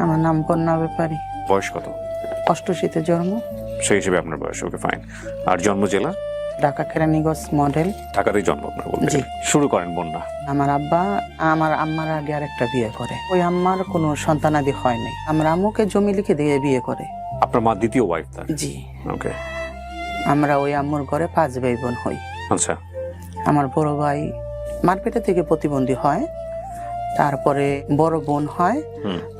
আমার নাম কন্যা ব্যাপারী। বয়স কত? 88-তে জন্ম। সেই হিসেবে আপনার বয়স, ওকে ফাইন। আর জন্ম জেলা? ঢাকা কেরানীগঞ্জ মডেল। ঢাকাতেই জন্ম আপনার বলতে জি। গেলে। শুরু করেন বন্যা। আমার আব্বা আমার আম্মার আগে আরেকটা বিয়ে করে, ওই আম্মার কোনো সন্তানাদি হয় নাই। আমার আম্মুকে জমি লিখে দিয়ে বিয়ে করে। আপনার মা দ্বিতীয় ওয়াইফ তার? জি। ওকে। আমরা ওই আম্মুর ঘরে 5 ভাই বোন হই। আচ্ছা। আমার বড় ভাই মারপেটে থেকে প্রতিবন্ধী হয়, তারপরে বড় বোন হয়,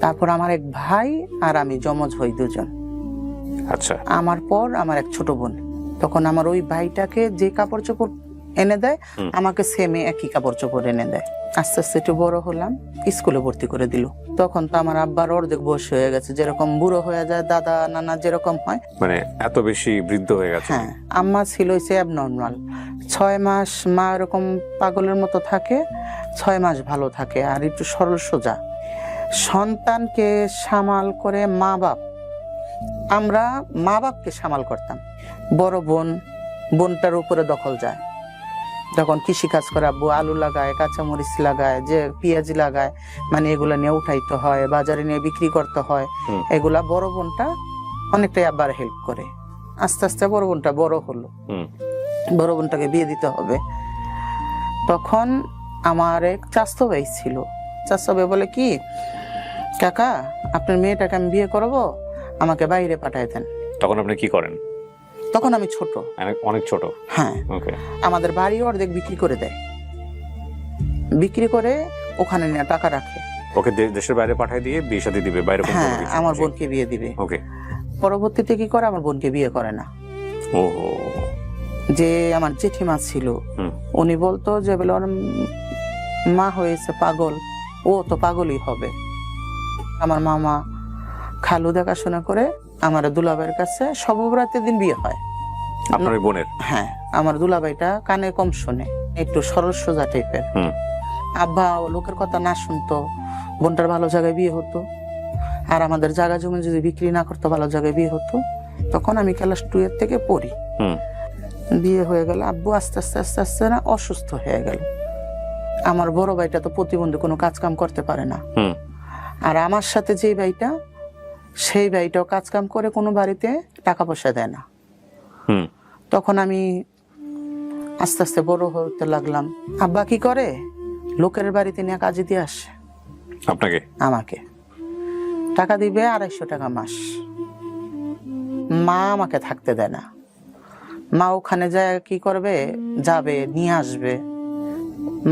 তারপর আমার এক ভাই আর আমি যমজ হই 2 জন। আচ্ছা। আমার পর আমার এক ছোট বোন। তখন আমার ওই ভাইটাকে যে কাপড় চোপড় এনে দেয়, আমাকে সেমে একই কাপড় চোপড় এনে দেয়। আস্তে আস্তে একটু বড় হলাম, স্কুলে ভর্তি করে দিল। তখন তো আমার আব্বার অর্ধেক বয়স হয়ে গেছে, যেরকম বুড়ো হয়ে যায় দাদা নানা যেরকম হয়, মানে এত বেশি বৃদ্ধ হয়ে গেছে? হ্যাঁ। আম্মা ছিল হচ্ছে অ্যাবনর্মাল। 6 মাস মা এরকম পাগলের মতো থাকে, 6 মাস ভালো থাকে আর একটু সরল সোজা। সন্তানকে সামাল করে মা বাপ, আমরা মা বাপকে সামাল করতাম। বড় বোনটার উপরে দখল যায়। যখন কৃষি কাজ করে আব্বু আলু লাগায়, কাঁচামরিচ লাগায়, যে পেঁয়াজ লাগায়, মানে এগুলা নিয়ে উঠাইতে হয়, বাজারে নিয়ে বিক্রি করতে হয়, এগুলা বড় বোনটা অনেকটাই আব্বার হেল্প করে। আস্তে আস্তে বড় বোনটা বড় হলো, বড় বোনটাকে বিয়ে দিতে হবে। তখন আমার এক চাচতো ভাই ছিল। চাচতো ভাই বলে কি, কাকা আপনার মেয়েটাকে আমি বিয়ে করবো, আমাকে বাইরে পাঠায় দেন। তখন আপনি কি করেন? তখন আমি ছোট, অনেক ছোট। হ্যাঁ। ওকে। আমাদের বাড়ি অর্ধেক বিক্রি করে দেয়, বিক্রি করে ওখানে নিয়ে টাকা রাখে। ওকে দেশের বাইরে পাঠিয়ে দিয়ে বিয়ে শাদী দিবে বাইরে? হ্যাঁ, আমার বোনকে বিয়ে দিবে। ওকে। পরবর্তীতে কি করে, আমার বোনকে বিয়ে করে না। ওহো। যে আমার জেঠিমা ছিল, উনি বলতো যে বলে ওর মা হয়েছে পাগল, ও তো পাগলই হবে। আমার মামা খালু দেখাশোনা করে আমার দুলাভাইয়ের কাছে সবরাতের দিন বিয়ে হয়। আপনার বোনের? হ্যাঁ। আমার দুলাভাইটা কানে কম শোনে, একটু সরল সোজা টাইপের। আব্বা লোকের কথা না শুনতো, বোনটার ভালো জায়গায় বিয়ে হতো। আর আমাদের জায়গা জমি যদি বিক্রি না করতো, ভালো জায়গায় বিয়ে হতো। তখন আমি ক্লাস 2 এর থেকে পড়ি। বিয়ে হয়ে গেল, আব্বু আস্তে আস্তে আস্তে আস্তে না অসুস্থ হয়ে গেল। আমার বড় ভাইটা তো প্রতিবন্ধী, কোনো কাজ কাম করতে পারে না। আর আমার সাথে যে ভাইটা, সেই ভাইটাও কাজ কাম করে, কোনো বাড়িতে টাকা পয়সা দেয় না। তখন আমি আস্তে আস্তে বড় হতে লাগলাম। আব্বা কি করে, লোকের বাড়িতে নিয়ে কাজে দিয়ে আসে। আপনাকে? আমাকে টাকা দিবে 250 টাকা মাস। মা আমাকে থাকতে দেয় না। মা ওখানে যায় কি করবে, যাবে নিয়ে আসবে।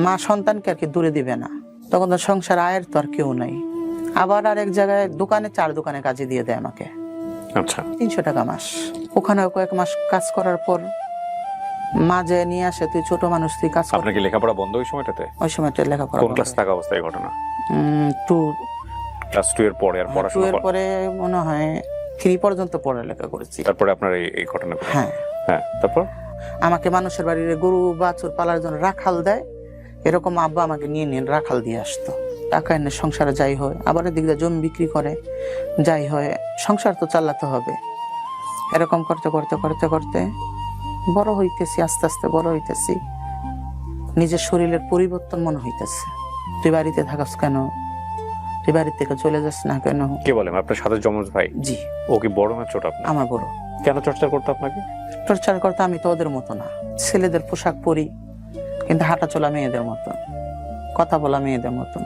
মা সন্তানকে আর কি দূরে দিবে না। তখন তো সংসার আয়ের তো আর কেউ নাই। আবার আরেক জায়গায় দোকানে 4 দোকানে কাজে দিয়ে দেয় আমাকে। আচ্ছা। 300 টাকা মাস। ওখানে কয়েক মাস কাজ করার পর মা যে নিয়ে আসে, তুই ছোট মানুষ, তুই কাজ কর। আপনার কি লেখাপড়া বন্ধ ওই সময়টাতে? ওই সময়টা লেখাপড়া কোন ক্লাস থাকা অবস্থায় ঘটনা? 2 ক্লাস 2 এর পরে আর পড়াশোনা? 2 এর পরে মনে হয় 3 পর্যন্ত পড়ালেখা করেছি। তারপরে আপনার এই ঘটনা? হ্যাঁ। হ্যাঁ, তারপর? আমাকে মানুষের বাড়িতে গরু বাছুর পালার জন্য রাখাল দেয়, এরকম আব্বা আমাকে নিয়ে রাখাল দিয়ে আসতো। টাকা এনে সংসারে যাই হয়, আবার এদিক দিয়ে জমি বিক্রি করে যাই হয়, সংসার তো চালাতে হবে। এরকম করতে করতে করতে করতে বড় হইতেছি, আস্তে আস্তে বড় হইতেছি। নিজের শরীরের পরিবর্তন মনে হইতেছে। তুই বাড়িতে থাকাস কেন, তুই বাড়ি থেকে চলে যাস না কেন? কে বলেন? আপনার সাথে যমজ ভাই? জি। ও কি বড় না ছোট? আপনার? আমার বড়। কেন চর্চা করতো আপনাকে? টর্চার করতে আমি তো ওদের মতো না। ছেলেদের পোশাক পরি, কিন্তু হাঁটা চলা মেয়েদের মতন, কথা বলা মেয়েদের মতন,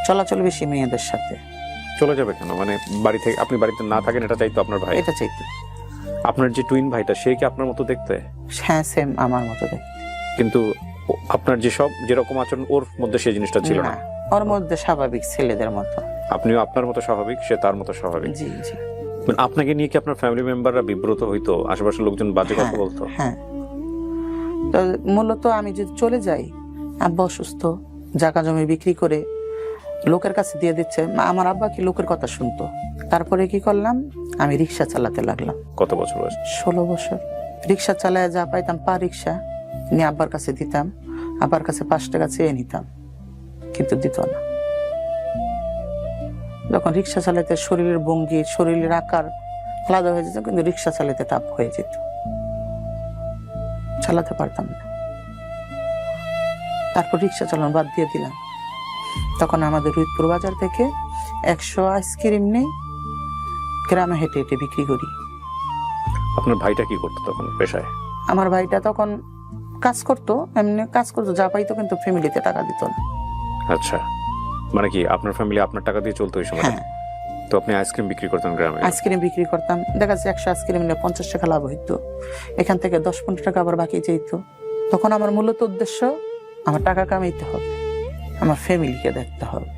চলাচল বেশি মেয়েদের সাথে। চলে যাবে কেন? মানে বাড়ি থেকে আপনি বাড়িতে না থাকেন এটা চাইতো আপনার ভাই? এটা চাইতো। আপনার যে টুইন ভাইটা, সে কি আপনার মতো দেখতে? হ্যাঁ, সেম আমার মতো দেখতে। কিন্তু আপনার যেরকম আচরণ, ওর মধ্যে সেই জিনিসটা ছিল না? ওর মধ্যে স্বাভাবিক ছেলেদের মতো। আপনিও আপনার মতো স্বাভাবিক, সে তার মতো স্বাভাবিক। জি জি। আপনাকে নিয়ে কি আপনার ফ্যামিলি মেম্বাররা বিব্রত হইতো? আশেপাশের লোকজন বাজে কথা বলতো? হ্যাঁ। তো মূলত আমি যদি চলে যাই, আব্বা অসুস্থ, জায়গা জমি বিক্রি করে লোকের কাছে দিয়ে দিচ্ছে, আমার আব্বা কি লোকের কথা শুনতো। তারপরে কি করলাম, আমি রিক্সা চালাতে লাগলাম। কত বছর বয়স? 16 বছর। রিক্সা চালায় যা পাইতাম পা রিক্সা নিয়ে আব্বার কাছে দিতাম, আব্বার কাছে 5 টাকা চেয়ে নিতাম, কিন্তু দিত না। যখন রিক্সা চালাতে শরীরের ভঙ্গি, শরীরের আকার আলাদা হয়ে যেত, কিন্তু রিক্সা চালাতে টাপ হয়ে যেত, চালাতে পারতাম না। তারপর রিক্সা চালানো বাদ দিয়ে দিলাম। তখন আমাদের রুইতপুর বাজার থেকে 100 আইসক্রিম নেই, গ্রামে হেঁটে হেঁটে বিক্রি করি। আপনার ভাইটা কি করতো তখন পেশায়? আমার ভাইটা তখন কাজ করতো, এমনি কাজ করতো, যা পাইতো, কিন্তু ফ্যামিলিতে টাকা দিত না। আচ্ছা, মানে কি আপনার ফ্যামিলি আপনার টাকা দিয়ে চলতো ওই সময়? হ্যাঁ, তো আপনি আইসক্রিম বিক্রি করতেন গ্রামে? আইসক্রিম বিক্রি করতাম, দেখা যাচ্ছে 100 আইসক্রিম নিয়ে 50 টাকা লাভ হইতো, এখান থেকে 10-15 টাকা আবার বাকি যেত। তখন আমার মূলত উদ্দেশ্য আমার টাকা কামাইতে হবে, আমার ফ্যামিলিকে দেখতে হবে।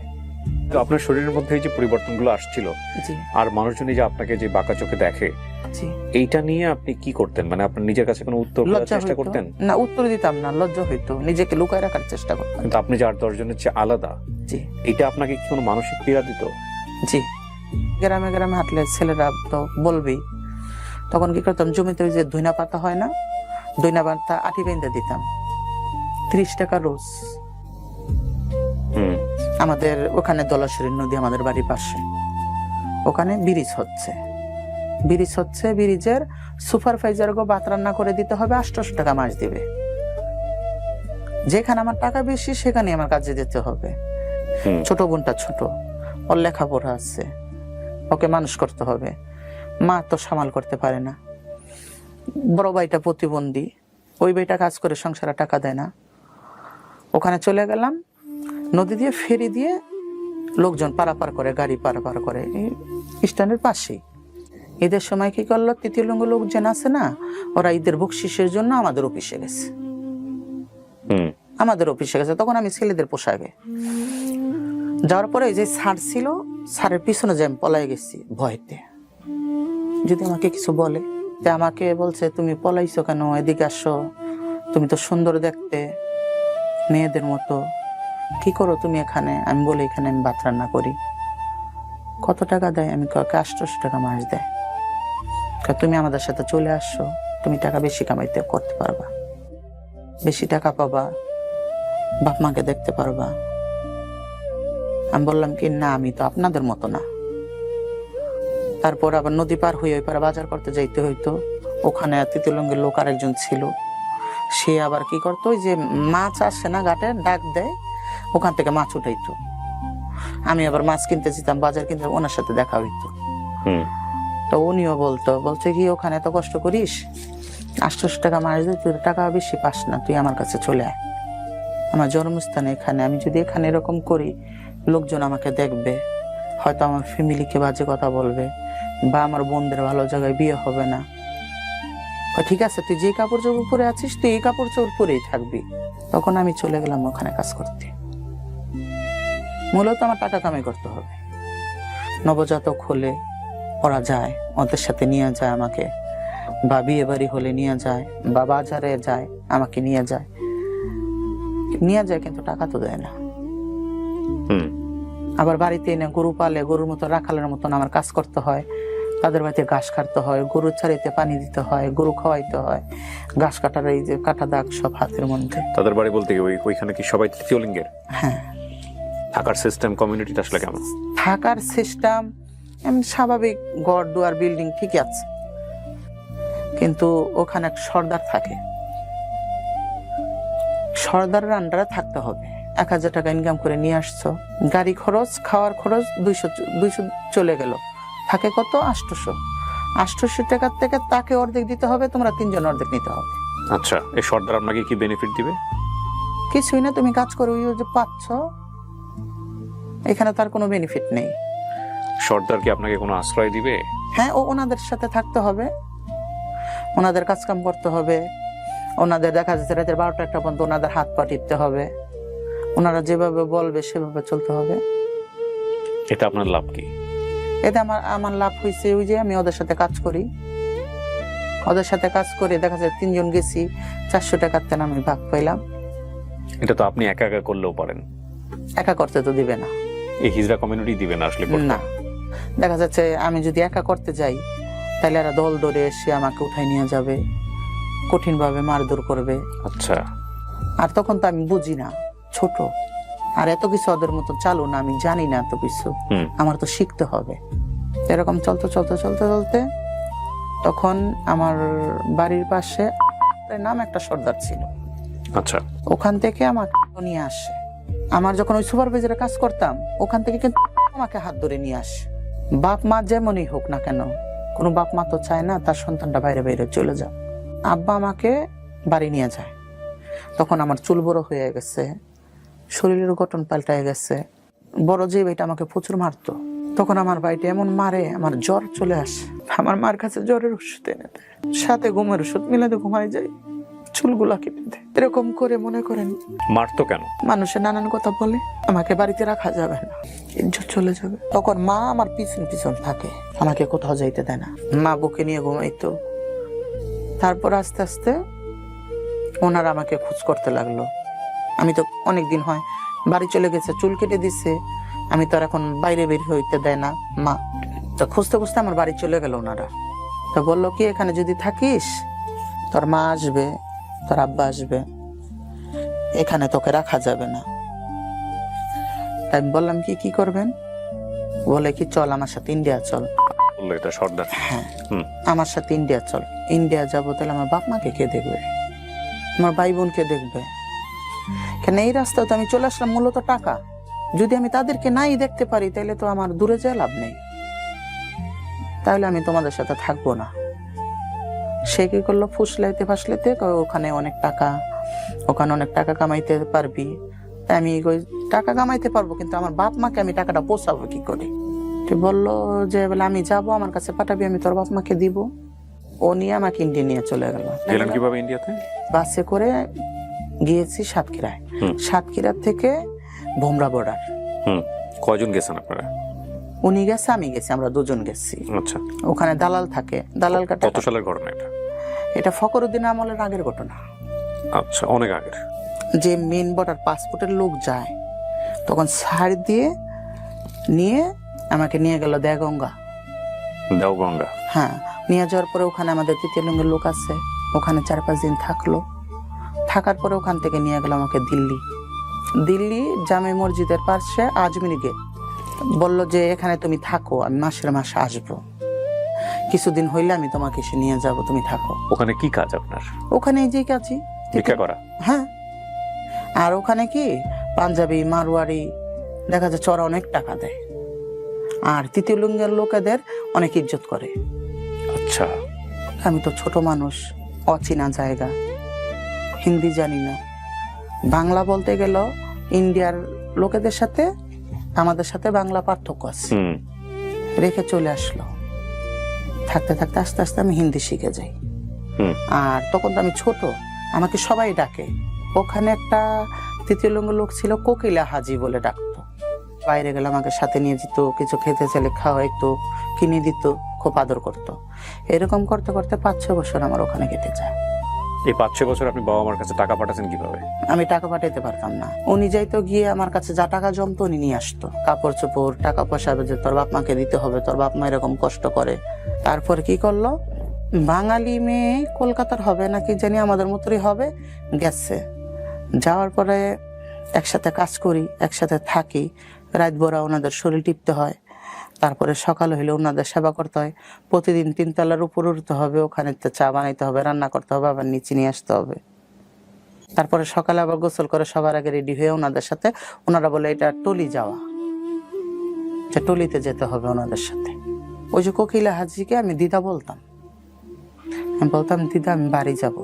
তো আপনার শরীরের মধ্যে এই যে পরিবর্তনগুলো আসছিল, জি আর মানুষজন এই যে আপনাকে যে বাঁকা চোখে দেখে, জি। এইটা নিয়ে আপনি কি করতেন? মানে আপনার নিজের কাছে কোনো উত্তর খোঁজার লজ্জা চেষ্টা হইতো করতেন? না, উত্তর দিতাম না, লজ্জা হইতো, নিজেকে লুকায় রাখার চেষ্টা করতাম। কিন্তু আপনি যে 8-10 জনের চেয়ে আলাদা, জি এটা আপনাকে কি কোনো মানসিক পীড়া দিত? জি। গ্রামে গ্রামে হাঁটলে ছেলেরা তো বলবেই, তখন কি করতাম, জমিতে ওই যে ধইনা পাতা হয় না, ধইনা পাতা আটি বেঁধে দিতাম, 30 টাকা রোজ। হুম। আমাদের ওখানে দলাশরী নদী, আমাদের বাড়ির পাশে, ওখানে ব্রিজ হচ্ছে, ব্রিজের সুপারভাইজার গো ভাত রান্না করে দিতে হবে, 800 টাকা মাস দিবে। যেখানে আমার টাকা বেশি সেখানে আমার কাজে যেতে হবে। হুম। ছোট বোনটা ছোট, ওর লেখাপড়া আছে, ওকে মানুষ করতে হবে, মা তো সামাল করতে পারে না। বড় ভাইটা প্রতিবন্ধী, ওই ভাইটা কাজ করে সংসারে টাকা দেয় না। ওখানে চলে গেলাম, নদী দিয়ে ফেরি দিয়ে লোকজন পারাপার করে, গাড়ি পারাপার করে এই স্ট্যান্ডের পাশেই। ঈদের সময় কি করলো, তৃতীয় লিঙ্গ লোকজন আছে না, ওরা ঈদের বকশিসের জন্য আমাদের অফিসে গেছে, হুম। আমাদের অফিসে গেছে। তখন আমি ছেলেদের পোশাকে যাওয়ার পরে এই যে স্যার ছিল, স্যারের পিছনে যে আমি পলাই গেছি ভয়তে, যদি আমাকে কিছু বলে। তে আমাকে বলছে, তুমি পলাইছো কেন, এদিকে আসো, তুমি তো সুন্দর দেখতে, মেয়েদের মতো, কি করো তুমি এখানে? আমি বলি, এখানে আমি ভাত রান্না করি। কত টাকা দেয়? আমি কাউকে 800 টাকা মাস দেয়। তুমি আমাদের সাথে চলে আসো, তুমি টাকা বেশি কামাইতে করতে পারবা, বেশি টাকা পাবা, বাপ মাকে দেখতে পারবা। আমি বললাম কি, না, আমি তো আপনাদের মতো না। তারপর আবার নদী পার হয়ে ওই পারে বাজার করতে যাইতে হইতো। ওখানে তৃতীয়লঙ্গের লোক আরেকজন ছিল, সে আবার কি করতো, ওই যে মাছ আসে না ঘাটে, ডাক দেয়, ওখান থেকে মাছ উঠাইতো। আমি আবার মাছ কিনতে যেতাম, বাজার কিনতে, ওনার সাথে দেখা হইতো। তো উনিও বলছে কি, ওখানে এত কষ্ট করিস, 800 টাকা মাস দেয়, তুই টাকা বেশি পাস না, তুই আমার কাছে চলে আয়, আমার জন্মস্থানে এখানে, আমি যদি এখানে এরকম করি, লোকজন আমাকে দেখবে, হয়তো আমার ফ্যামিলিকে বাজে কথা বলবে, বা আমার বোনদের ভালো জায়গায় বিয়ে হবে না। ঠিক আছে, তুই যে কাপড় চোপড় পরে আছিস, তুই এই কাপড় চোপড় পরেই থাকবি। তখন আমি চলে গেলাম ওখানে কাজ করতে। মূলত আমার টাকা কামাই করতে হবে। নবজাতক হলে ওরা যায়, ওদের সাথে নিয়ে যায় আমাকে, বা বিয়ে বাড়ি হলে নিয়ে যায়, বা বাজারে যায় আমাকে নিয়ে যায়, কিন্তু টাকা তো দেয় না। আবার বাড়িতে এনে গরু পালে, গরুর মতো রাখালের মতন আমার কাজ করতে হয়, তাদের বাড়িতে ঘাস কাটতে হয়, গরু ছাড়িতে পানি দিতে হয়, গরু খাওয়াইতে হয়, ঘাস কাটার এই যে কাটা দাগ সব হাতের মধ্যে। তাদের বাড়ি বলতে ওইখানে কি সবাই তৃতীয় লিঙ্গের? হ্যাঁ। থাকার সিস্টেম, কমিউনিটিটা আসলে কেমন? থাকার সিস্টেম স্বাভাবিক, ঘর দুয়ার বিল্ডিং ঠিকই আছে, কিন্তু ওখানে এক সর্দার থাকে, সর্দারের আন্ডারে থাকতে হবে। 1000 টাকা ইনকাম করে নিয়ে আসছো, গাড়ি খরচ, খাওয়ার খরচ 200 চলে গেল, থাকে কত? 800 টাকার থেকে তাকে অর্ধেক দিতে হবে, তোমরা 3 জন অর্ধেক নিতে হবে। আচ্ছা, এই সর্দার আপনাকে কি বেনিফিট দিবে? কিছুই না, তুমি কাজ করো, ওই যে পাচ্ছ, এখানে তার কোনো বেনিফিট নেই। সর্দার কি আপনাকে কোনো আশ্রয় দিবে? হ্যাঁ, ওনাদের সাথে থাকতে হবে, ওনাদের কাজ কাম করতে হবে, ওনাদের দেখা যাচ্ছে রাতের 12টা-1টা পর্যন্ত ওনাদের হাত পা টিপতে হবে, ওনারা যেভাবে বলবে সেভাবে চলতে হবে। এটা আপনার লাভ কি? এতে আমার লাভ হয়েছে, ওই যে আমি ওদের সাথে কাজ করি, ওদের সাথে কাজ করে দেখা যায় 3 জন গেছি, 400 টাকার তেন আমি ভাগ পাইলাম। এটা তো আপনি একা একা করলেও পারেন। একা করতে তো দিবে না, এই হিজড়া কমিউনিটি দিবে না আসলে করতে। না, দেখা যাচ্ছে আমি যদি একা করতে যাই, তাহলে এরা দল ধরে এসে আমাকে উঠাই নিয়ে যাবে, কঠিন ভাবে মারধর করবে। আচ্ছা। আর তখন তো আমি বুঝি না, ছোট, আর এত কিছু ওদের মতো চালু না, আমি জানি না এত কিছু, আমার তো শিখতে হবে। এরকম চলতে তখন আমার বাড়ির পাশে নাম একটা সর্দার ছিল। আচ্ছা। ওখান থেকে আমাকে নিয়ে আসে। আমার যখন ওই সুপারভাইজারে কাজ করতাম, ওখান থেকে কিন্তু আমাকে হাত ধরে নিয়ে আসে। বাপ মা যেমনই হোক না কেন, কোনো বাপ মা তো চায় না তার সন্তানটা বাইরে বাইরে চলে যাক। আব্বা আমাকে বাড়ি নিয়ে যায়। তখন আমার চুল বড় হয়ে গেছে, শরীরের গঠন পাল্টায় গেছে। বড় যে ভাইটা আমাকে প্রচুর মারতো, তখন আমার ভাইটা এমন মারে আমার জ্বর চলে আসে। আমার মার কাছে জ্বরের ওষুধ এনে দেয়, সাথে ঘুমের ওষুধ মিলাতে ঘুমাই যায়, চুলগুলা কেটে দেয়। এরকম করে মনে করেন মারতো কেন? মানুষের নানান কথা বলে, আমাকে বাড়িতে রাখা যাবে না, ইজ্জত চলে যাবে। তখন মা আমার পিছন পিছন থাকে, আমাকে কোথাও যাইতে দেয় না, মা বুকে নিয়ে ঘুমাইতো। তারপর আস্তে আস্তে ওনারা আমাকে খোঁজ করতে লাগলো। আমি তো অনেকদিন হয় বাড়ি চলে গেছে, চুল কেটে দিছে, আমি তো আর এখন বাইরে বের হইতে দেয় না মা। তো খুঁজতে খুঁজতে আমার বাড়ি চলে গেল ওনারা। তো বললো কি, এখানে যদি থাকিস তোর মা আসবে, তোর আব্বা আসবে, এখানে তোকে রাখা যাবে না। তাই বললাম কি কি করবেন? বলে কি, চল আমার সাথে ইন্ডিয়া চল। বললো এটা সর্দার? হ্যাঁ, হুম। আমার সাথে ইন্ডিয়া চল। ইন্ডিয়া যাবো, তাহলে আমার বাপ মাকে কে দেখবে, আমার ভাই বোনকে দেখবে? কেন এই রাস্তায় তো আমি চলে আসলাম মূলত টাকা। যদি আমি তাদেরকে নাই দেখতে পারি, তাহলে তো আমার দূরে যেয়ে লাভ নেই, তাহলে আমি তোমাদের সাথে থাকবো না। সে কি করলো, ফুসলাইতে ফাসলাইতে কয়, ওখানে অনেক টাকা, ওখানে অনেক টাকা কামাইতে পারবি। তাই আমি কই, টাকা কামাইতে পারবো, কিন্তু আমার বাপ মাকে আমি টাকাটা পোষাবো কি করে? তুই বললো যে বলে আমি যাবো, আমার কাছে পাঠাবি, আমি তোর বাপ মাকে দিব। ও নিয়ে আমাকে ইন্ডিয়া নিয়ে চলে গেল। গেলেন কিভাবে ইন্ডিয়াতে? বাসে করে গিয়েছি সাতক্ষীরায়, সাতক্ষীরা থেকে ভোমরা বর্ডার। কয়জন গেছেন আপনারা? উনি গেছে, আমি গেছি, আমরা দুজন গেছি। আচ্ছা। ওখানে দালাল থাকে, দালাল কাটা। কত সালের ঘটনা এটা? এটা ফখরুদ্দিন আমলের আগের ঘটনা। আচ্ছা, অনেক আগের। যে মেন বর্ডার পাসপোর্টের লোক যায়, তখন ছাড় দিয়ে নিয়ে আমাকে নিয়ে গেল দেওগঙ্গা। দেওগঙ্গা? হ্যাঁ, নিয়ে যাওয়ার পরে ওখানে আমাদের তৃতীয় লিঙ্গের লোক আছে, ওখানে 4-5 দিন থাকলো। থাকার পরে ওখান থেকে নিয়ে গেল আমাকে দিল্লি। দিল্লি জামে মসজিদের পাশে আজমিরি গেট। বললো যে এখানে তুমি থাকো, আমি মাসের মাসে আসবো, কিছুদিন হইলে আমি তোমাকে এসে নিয়ে যাব, তুমি থাকো। ওখানে কি কাজ আপনার? ওখানে যে কাজই, ভিক্ষা করা? হ্যাঁ। আর ওখানে কি পাঞ্জাবি মারোয়ারি দেখা যায় চড়া অনেক টাকা দেয়, আর তৃতীয় লিঙ্গের লোকেদের অনেক ইজ্জত করে। আচ্ছা। আমি তো ছোট মানুষ, অচেনা জায়গা, হিন্দি জানি না, বাংলা বলতে গেল ইন্ডিয়ার লোকেদের সাথে আমাদের সাথে বাংলা পার্থক্য আছে। রেখে চলে আসলো। থাকতে থাকতে আস্তে আস্তে আমি হিন্দি শিখে যাই। আর তখন তো আমি ছোট, আমাকে সবাই ডাকে। ওখানে একটা তৃতীয় লিঙ্গের লোক ছিল, কোকিলা হাজি বলে ডাকতো। বাইরে গেলে আমাকে সাথে নিয়ে যেত, কিছু খেতে চাইলে খাওয়াইতো, কিনে দিত, খুব আদর করতো। এরকম করতে করতে 5-6 বছর আমার ওখানে কেটে যায়। এই 5-6 বছর আপনি বাবা মার কাছে টাকা পাঠাচ্ছেন কিভাবে? আমি টাকা পাঠাইতে পারতাম না। উনি যাইতো, গিয়ে আমার কাছে যা টাকা জমতো উনি নিয়ে আসতো, কাপড় চোপড়, টাকা পয়সা, যে তোর বাপ মাকে দিতে হবে, তোর বাপ মা এরকম কষ্ট করে। তারপর কি করলো, বাঙালি মেয়ে কলকাতার হবে নাকি জানি, আমাদের মতোই হবে, গেছে। যাওয়ার পরে একসাথে কাজ করি, একসাথে থাকি, রাত ভরা ওনাদের শরীর টিপতে হয়, তারপরে সকাল হইলে ওনাদের সেবা করতে হয়। প্রতিদিন 3 তলার উপর উঠতে হবে, ওখানে চা বানাইতে হবে, রান্না করতে হবে, আবার নিচে নিয়ে আসতে হবে। তারপরে সকালে আবার গোসল করে সবার আগে রেডি হয়ে ওনাদের সাথে, ওনারা বলে এটা টলি যাওয়া, যে টলিতে যেতে হবে ওনাদের সাথে। ওই যে কোকিলা হাজিকে আমি দিদা বলতাম, আমি বলতাম দিদা আমি বাড়ি যাব,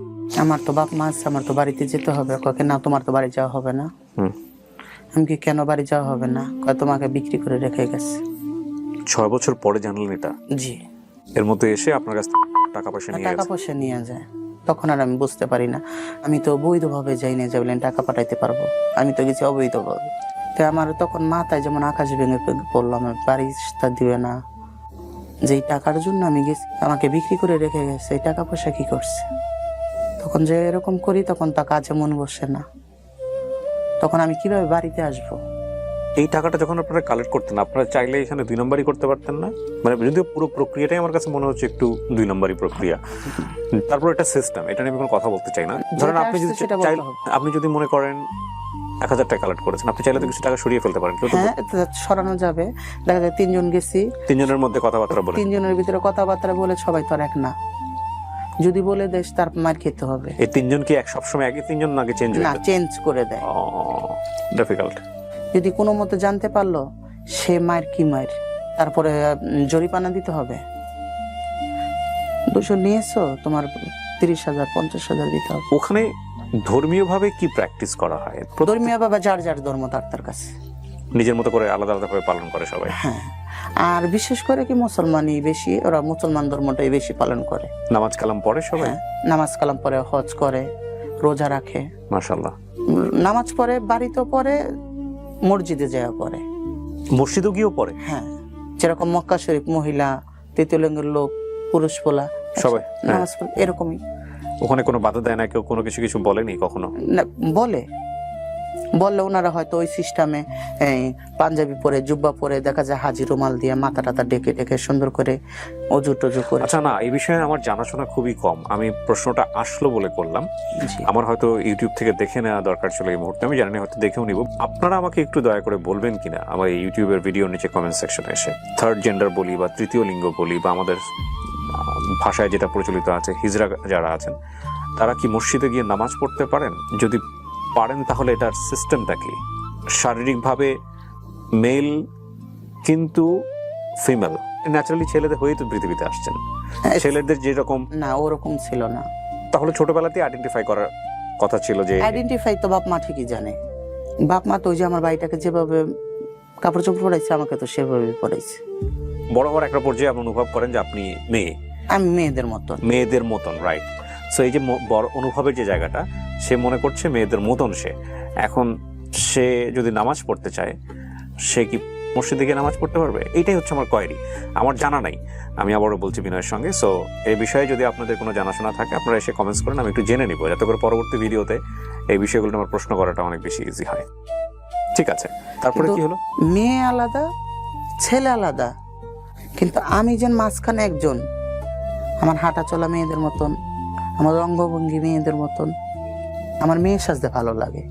আমার তো বাপ মা আছে, আমার তো বাড়িতে যেতে হবে। কয়ে না, তোমার তো বাড়ি যাওয়া হবে না। আমি কি, কেন বাড়ি যাওয়া হবে না? কয়ে তোমাকে বিক্রি করে রেখে গেছে। 6 বছর পরে জানলেন এটা? জি। এর মধ্যে এসে আপনার কাছ থেকে টাকা পয়সা নিয়ে যায়। তখন আর আমি বুঝতে পারি না, আমি তো বৈধভাবে যাই না, যে বলেন টাকা পাঠাইতে পারবো, আমি তো গেছি অবৈধভাবে। তো আমার তখন মাথায় যেমন আকাশ ভেঙে পড়লাম, বাড়ি দিবে না, যেই টাকার জন্য আমি গেছি, আমাকে বিক্রি করে রেখে গেছে, এই টাকা পয়সা কি করছে? তখন যে এরকম করি, তখন তা কাজে মন বসে না, তখন আমি কিভাবে বাড়িতে আসবো? এই টাকাটা যখন আপনারা কালেক্ট করতেন, আপনারা চাইলে এখানে 2 নম্বরই করতে পারতেন না? মানে যদিও পুরো প্রক্রিয়াটাই আমার কাছে মনে হচ্ছে একটু 2 নম্বরই প্রক্রিয়া। তারপর একটা সিস্টেম, এটা নিয়ে আমি কোনো কথা বলতে চাই না। ধরেন আপনি যদি মনে করেন 1000 টাকা কালেক্ট করেছেন, আপনি চাইলে তো কিছু টাকা সরিয়ে ফেলতে পারেন। হ্যাঁ, সরানো যাবে। দেখা যায় 3 জন গেছি, 3 জনের মধ্যে কথাবার্তা বলে, 3 জনের ভিতরে কথাবার্তা বলে সবাই তো আর এক না, যদি বলে দেশ তার মার খেতে হবে। এই 3 জন কি সবসময় একই 3 জন নাকি চেঞ্জ হয়? না, চেঞ্জ করে দেয়। ডিফিকাল্ট। যদি কোনো মতে জানতে পারলো সে মায়ের কি মায়ের, তারপরে জরিমানা দিতে হবে। 200 নিয়েছো, তোমার 30,000 50,000 দিতে হবে। ওখানে ধর্মীয় ভাবে কি প্র্যাকটিস করা হয়? ধর্মীয় বাবা যার যার ধর্ম তার কাছে নিজের মতো করে আলাদা আলাদা ভাবে পালন করে সবাই। হ্যাঁ, আর বিশেষ করে কি মুসলমানই বেশি, ওরা মুসলমান ধর্মটাই বেশি পালন করে। নামাজ কালাম পড়ে সবাই? হ্যাঁ, নামাজ কালাম পড়ে, হজ করে, রোজা রাখে। মাশাআল্লাহ। নামাজ পড়ে, বাড়িতেও পড়ে, মসজিদে যায় পড়ে। মসজিদও গিয়েও পড়ে? হ্যাঁ, যেরকম মক্কা শরীফ মহিলা, তৃতীয় লিঙ্গের লোক, পুরুষ পোলা সবাই নামাজ পড়ে, এরকমই। ওখানে কোনো বাধা দেয় না কেউ? কোনো কিছু বলেনি কখনো? না, বললে ওনারা হয়তো ওই সিস্টেমে পাঞ্জাবি পরে, জুব্বা পরে, দেখা যায় হাজি রুমাল দিয়ে মাথা টাথা ডেকে ডেকে সুন্দর করে অজু টজু করে। আচ্ছা, না, এই বিষয়ে আমার জানাশোনা খুবই কম। আমি প্রশ্নটা আসলো বলে করলাম। আমার হয়তো ইউটিউব থেকে দেখে নেওয়া দরকার ছিল এই মুহূর্তে, আমি জানি না, হয়তো দেখেও নিব। আপনারা আমাকে একটু দয়া করে বলবেন কিনা আমার এই ইউটিউবের ভিডিওর নিচে কমেন্ট সেকশনে এসে, থার্ড জেন্ডার বলি বা তৃতীয় লিঙ্গ বলি বা আমাদের ভাষায় যেটা প্রচলিত আছে, হিজড়া যারা আছেন তারা কি মসজিদে গিয়ে নামাজ পড়তে পারেন? যদি পারেন তাহলে এটার সিস্টেমটা কি? শারীরিকভাবে মেল কিন্তু ফিমেল, ন্যাচারালি ছেলেদের হয়েই তো পৃথিবীতে আসছেন। ছেলেদের যেরকম না, ওরকম ছিল না। তাহলে ছোটবেলাতেই আইডেন্টিফাই করার কথা ছিল যে আইডেন্টিফাই তো বাপ মা ঠিকই জানে। বাপ মা তো ওই যে আমার বাড়িটাকে যেভাবে কাপড় চোপড় পরাইছে, আমাকে তো সেভাবে পরাইছে। বড় হওয়ার একটা পর্যায়ে আপনি অনুভব করেন যে আপনি মেয়ে, আমি মেয়েদের মতন, রাইট। সো এই যে বড় অনুভবের যে জায়গাটা, সে মনে করছে মেয়েদের মতন সে। এখন সে যদি নামাজ পড়তে চায়, সে কি মসজিদে গিয়ে নামাজ পড়তে পারবে? এইটাই হচ্ছে আমার কোয়েরি। আমার জানা নাই, আমি আবারও বলছি বিনয়ের সঙ্গে। সো এই বিষয়ে যদি আপনাদের কোনো জানাশোনা থাকে, আপনারা এসে কমেন্টস করেন, আমি একটু জেনে নিব, যাতে করে পরবর্তী ভিডিওতে এই বিষয়গুলো আমার প্রশ্ন করাটা অনেক বেশি ইজি হয়। ঠিক আছে, তারপরে কি হলো? মেয়ে আলাদা, ছেলে আলাদা, কিন্তু আমি যেন মাঝখানে একজন। আমার হাঁটা চলা মেয়েদের মতন, আমার অঙ্গভঙ্গি মেয়েদের মতন, আমার মেয়ের সাজতে ভালো লাগে।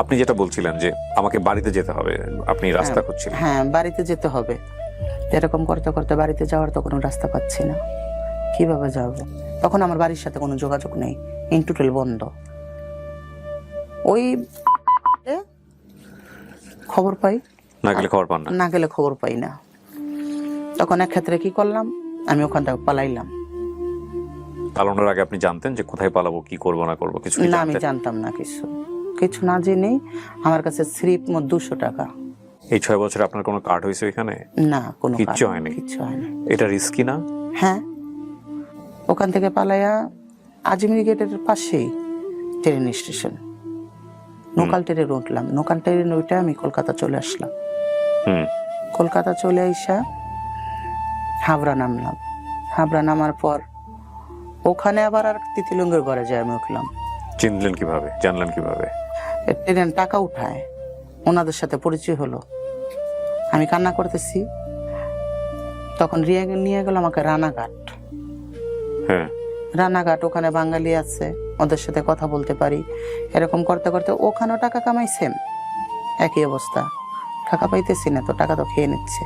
আপনি যেটা বলছিলেন যে আমাকে বাড়িতে যেতে হবে, আপনি রাস্তা খুঁজছিলেন। হ্যাঁ, বাড়িতে যেতে হবে। এরকম করতে করতে বাড়িতে যাওয়ার তো কোনো রাস্তা পাচ্ছি না, কিভাবে যাব? তখন আমার বাড়ির সাথে কোনো যোগাযোগ নেই, ইন্টারনেট বন্ধ। ওই খবর পাই, না গেলে খবর পান না? না গেলে খবর পাই না। তখন এক ক্ষেত্রে কি করলাম, আমি ওখান থেকে পালাইলাম। পালানোর আগে আপনি জানতেন যে কোথায় পালাবো, কি করবো না করবো? কিছু না, আমি জানতাম না, কিছু না জেনেই আমার কাছে স্লিপ 200 টাকা। এই 6 বছরে আপনার কোনো কার্ড হয়েছে এখানে? না, কোনো কিচ্ছু হয়নি। এটা রিস্কি না? হ্যাঁ, ওখান থেকে পালাইয়া আজমির গেটের পাশেই ট্রেন স্টেশন, লোকাল ট্রেনে উঠলাম। লোকাল ট্রেনে উঠে আমি কলকাতা চলে আসলাম। কলকাতা চলে আইসা হাবড়া নামলাম। হাবড়া নামার পর ওখানে আবার আর তিতিলঙ্গের ঘরে যাই আমি উঠলাম। চিনলেন কিভাবে, জানলেন কিভাবে? ট্রেন টাকা উঠায়, ওনাদের সাথে পরিচয় হলো। আমি কান্না করতেছি, তখন নিয়ে গেল আমাকে রানাঘাট। হ্যাঁ, রানাঘাট, ওখানে বাঙালি আছে, ওদের সাথে কথা বলতে পারি। এরকম করতে করতে ওখানেও টাকা কামাইছে, একই অবস্থা। টাকা পাইতেছি না তো, টাকা তো খেয়ে নিচ্ছে।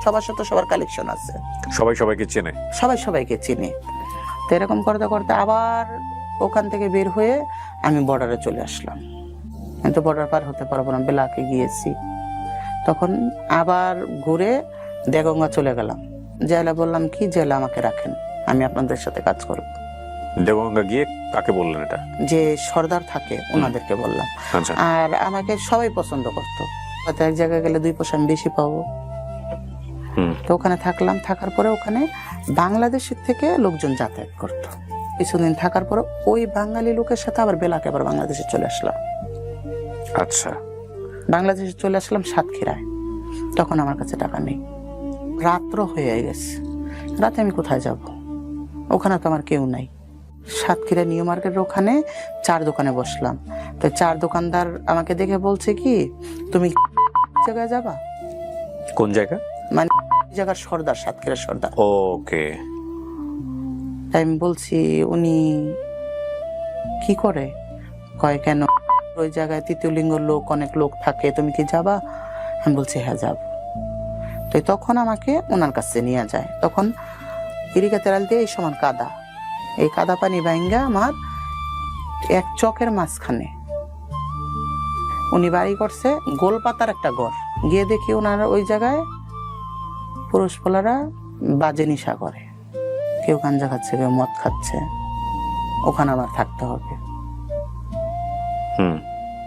সবার সাথে সবার কালেকশন আছে, সবাই সবাইকে চেনে, সবাই সবাইকে চিনে। তো এরকম করতে করতে আবার ওখান থেকে বের হয়ে আমি বর্ডারে চলে আসলাম। কিন্তু বর্ডার পার হতে পারবো না, বেলাকে গিয়েছি। তখন আবার ঘুরে দেগঙ্গা চলে গেলাম। জেলা বললাম কি, জেলা আমাকে রাখেন, আমি আপনাদের সাথে কাজ করব। দেগঙ্গা গিয়ে কাকে বললেন এটা? যে সর্দার থাকে ওনাদেরকে বললাম। আচ্ছা। আর আমাকে সবাই পছন্দ করতো, হয়তো এক জায়গায় গেলে 2 পয়সা আমি বেশি পাবো। তো ওখানে থাকলাম। থাকার পরে ওখানে বাংলাদেশের থেকে লোকজন যাতায়াত করতো। কিছুদিন থাকার পরে ওই বাঙালি লোকের সাথে আবার বেলাকে আবার বাংলাদেশে চলে আসলাম। আচ্ছা, বাংলাদেশে চলে আসলাম সাতক্ষীরায়। তখন আমার কাছে টাকা নেই, রাত্র হয়ে গেছে। রাতে আমি কোথায় যাব? ওখানে তো আমার কেউ নাই। সাতক্ষীরা নিউ মার্কেটের ওখানে 4 দোকানে বসলাম। তো 4 দোকানদার আমাকে দেখে বলছে কি, তুমি জায়গায় যাবা? কোন জায়গা? মানে জায়গার সর্দার, সাতক্ষীরা সর্দার। ওকে। তাই আমি বলছি, উনি কি করে? কয় কেন, ওই জায়গায় তৃতীয় লিঙ্গের লোক, অনেক লোক থাকে, তুমি কি যাবা? আমি বলছি হ্যাঁ যাব। তো তখন আমাকে ওনার কাছে নিয়ে যায়। তখন ইরিকা তেরাল দিয়ে এই সমান কাদা, এই কাদা পানি ভাঙ্গা আমার এক চকের মাঝখানে উনি বাড়ি করছে। গোলপাতার একটা ঘর, গিয়ে দেখি ওনার ওই জায়গায় পুরুষ পোলারা বাজে নেশা করে, কেউ গাঞ্জা খাচ্ছে, কেউ মদ খাচ্ছে। ওখানে আবার থাকতে হবে।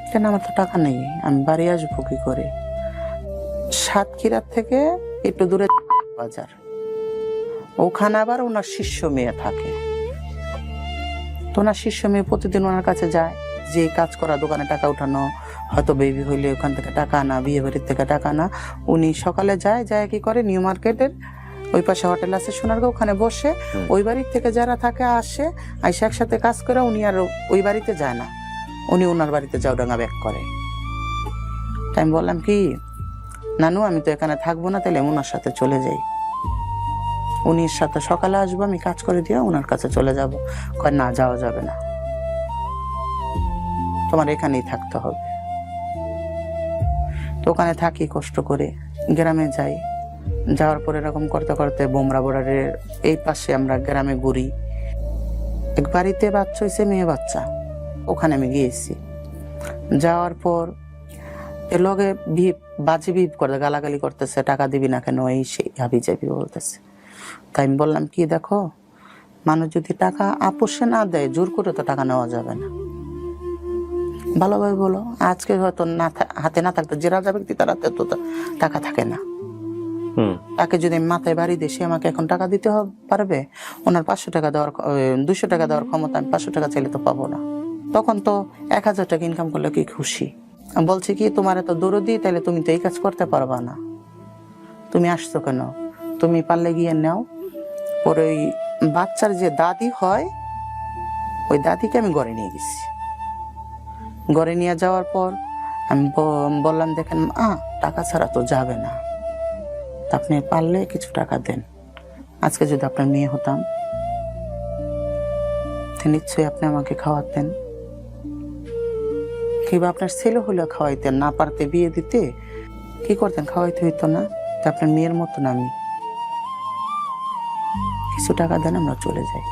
কেন, আমার তো টাকা নেই, আমি বাড়ি আসবো কি করে? সাতক্ষীরার থেকে একটু দূরে বাজার, ওখানে আবার ওনার শিষ্য মেয়ে থাকে। তো ওনার শিষ্য মেয়ে প্রতিদিন ওনার কাছে যায়, যে কাজ করা, দোকানে টাকা উঠানো, হয়তো বেবি হইলে ওখান থেকে টাকা আনা, বিয়ে বাড়ির থেকে টাকা আনা। উনি সকালে যায় কি করে, নিউ মার্কেটের ওই পাশে হোটেল আছে সোনারগাঁও, ওখানে বসে ওই বাড়ির থেকে যারা থাকে আসে, আইসা একসাথে কাজ করে। উনি আর ওই বাড়িতে যায় না, উনি ওনার বাড়িতে জাউডাঙ্গা ব্যাক করে। তাই আমি বললাম কি, নানু আমি তো এখানে থাকবো না, তাহলে ওনার সাথে চলে যাই। উনির সাথে সকালে আসবো, আমি কাজ করে দিয়ে ওনার কাছে চলে যাব। কয় না, যাওয়া যাবে না, তোমার এখানেই থাকতে হবে। তো ওখানে থাকি কষ্ট করে, গ্রামে যাই। যাওয়ার পর এরকম করতে করতে বোমরা বর্ডারের এই পাশে আমরা গ্রামে ঘুরি। এক বাড়িতে বাচ্চা হয়েছে, মেয়ে বাচ্চা, ওখানে আমি গিয়েছি। যাওয়ার পর এর লগে বাজে বিপ করে গালাগালি করতেছে, টাকা দিবি না কেন, এই সেই হাবি যাবি বলতেছে। তাই আমি বললাম কি, দেখো মানুষ যদি টাকা আপোষে না দেয়, জোর করে তো টাকা নেওয়া যাবে না। ভালোভাবে বলো, আজকে হয়তো না হাতে না থাকতো, যে রাজা ব্যক্তি তার হাতে তো টাকা থাকে না। তাকে যদি আমি মাথায় বাড়ি দিই, সে আমাকে এখন টাকা দিতে পারবে? ওনার 500 টাকা দেওয়ার 200 টাকা দেওয়ার ক্ষমতা, আমি 500 টাকা চাইলে তো পাবো না। তখন তো 1000 টাকা ইনকাম করলে কি খুশি। বলছে কি, তোমার এত দরদি, তাহলে তুমি তো এই কাজ করতে পারবা না, তুমি আসছো কেন? তুমি পারলে গিয়ে নাও। পরে ওই বাচ্চার যে দাদি হয়, ওই দাদিকে আমি ঘরে নিয়ে গেছি। ঘরে নিয়ে যাওয়ার পর আমি বললাম, দেখেন টাকা ছাড়া তো যাবে না, আপনি পারলে কিছু টাকা দেন। আজকে যদি আপনার মেয়ে হতাম, নিশ্চয়ই আপনি আমাকে খাওয়াতেন, কিংবা আপনার ছেলে হলে খাওয়াইতেন। না পারতে বিয়ে দিতে কি করতেন, খাওয়াইতে হইতো না। আপনার মেয়ের মতন আমি, কিছু টাকা দেন, আমরা চলে যাই।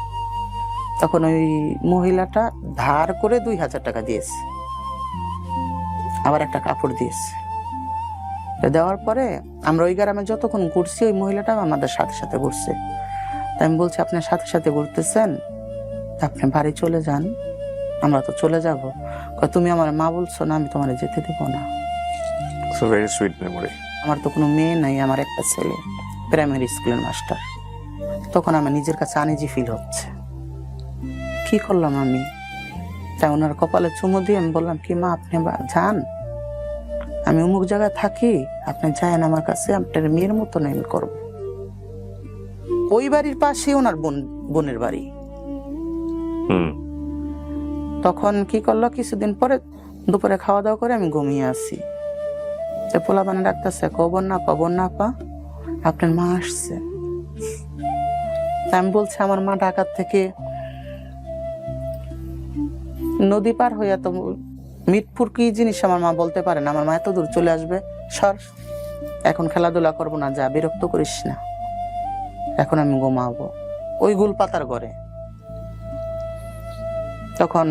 তখন ওই মহিলাটা ধার করে 2000 টাকা দিয়েছে, আবার একটা কাপড় দিয়েছে। দেওয়ার পরে আমরা ওই গ্রামে যতক্ষণ ঘুরছি, ওই মহিলাটা আমাদের সাথে সাথে ঘুরছে। তাই আমি বলছি, আপনার সাথে সাথে ঘুরতেছেন, আপনি বাড়ি চলে যান, আমরা তো চলে যাব। তুমি আমার মা বলছো না, আমি তোমার যেতে দেবো না। Very sweet memory. আমার তো কোনো মেয়ে নাই, আমার একটা ছেলে, প্রাইমারি স্কুলের মাস্টার। তখন আমার নিজের কাছে আনইজি ফিল হচ্ছে, কি করলাম আমি। তাই ওনার কপালে চুমু দিয়ে আমি বললাম কি, মা আপনি যান, আমি অমুক জায়গায় থাকি, আপনি যান আমার কাছে, আপনার মেয়ের মতো আমি করব। ওই বাড়ির পাশে ওনার বোনের বাড়ি। তখন কি করলো, কিছুদিন পরে দুপুরে খাওয়া দাওয়া করে আমি ঘুমিয়ে আসি। পোলা বানা ডাকতেছে, বন্যা আপা আপনার মা আসছে। আমি বলছি, আমার মা ঢাকার থেকে নদী পার হইয়া তো মিটপুর কি জিনিস আমার মা বলতে পারে না, আমার মা এত দূর চলে আসবে। সর, এখন খেলাধুলা করবো না, যা, বিরক্ত করিস না, এখন আমি ঘুমাবো ওই গুল পাতার ঘরে। তখন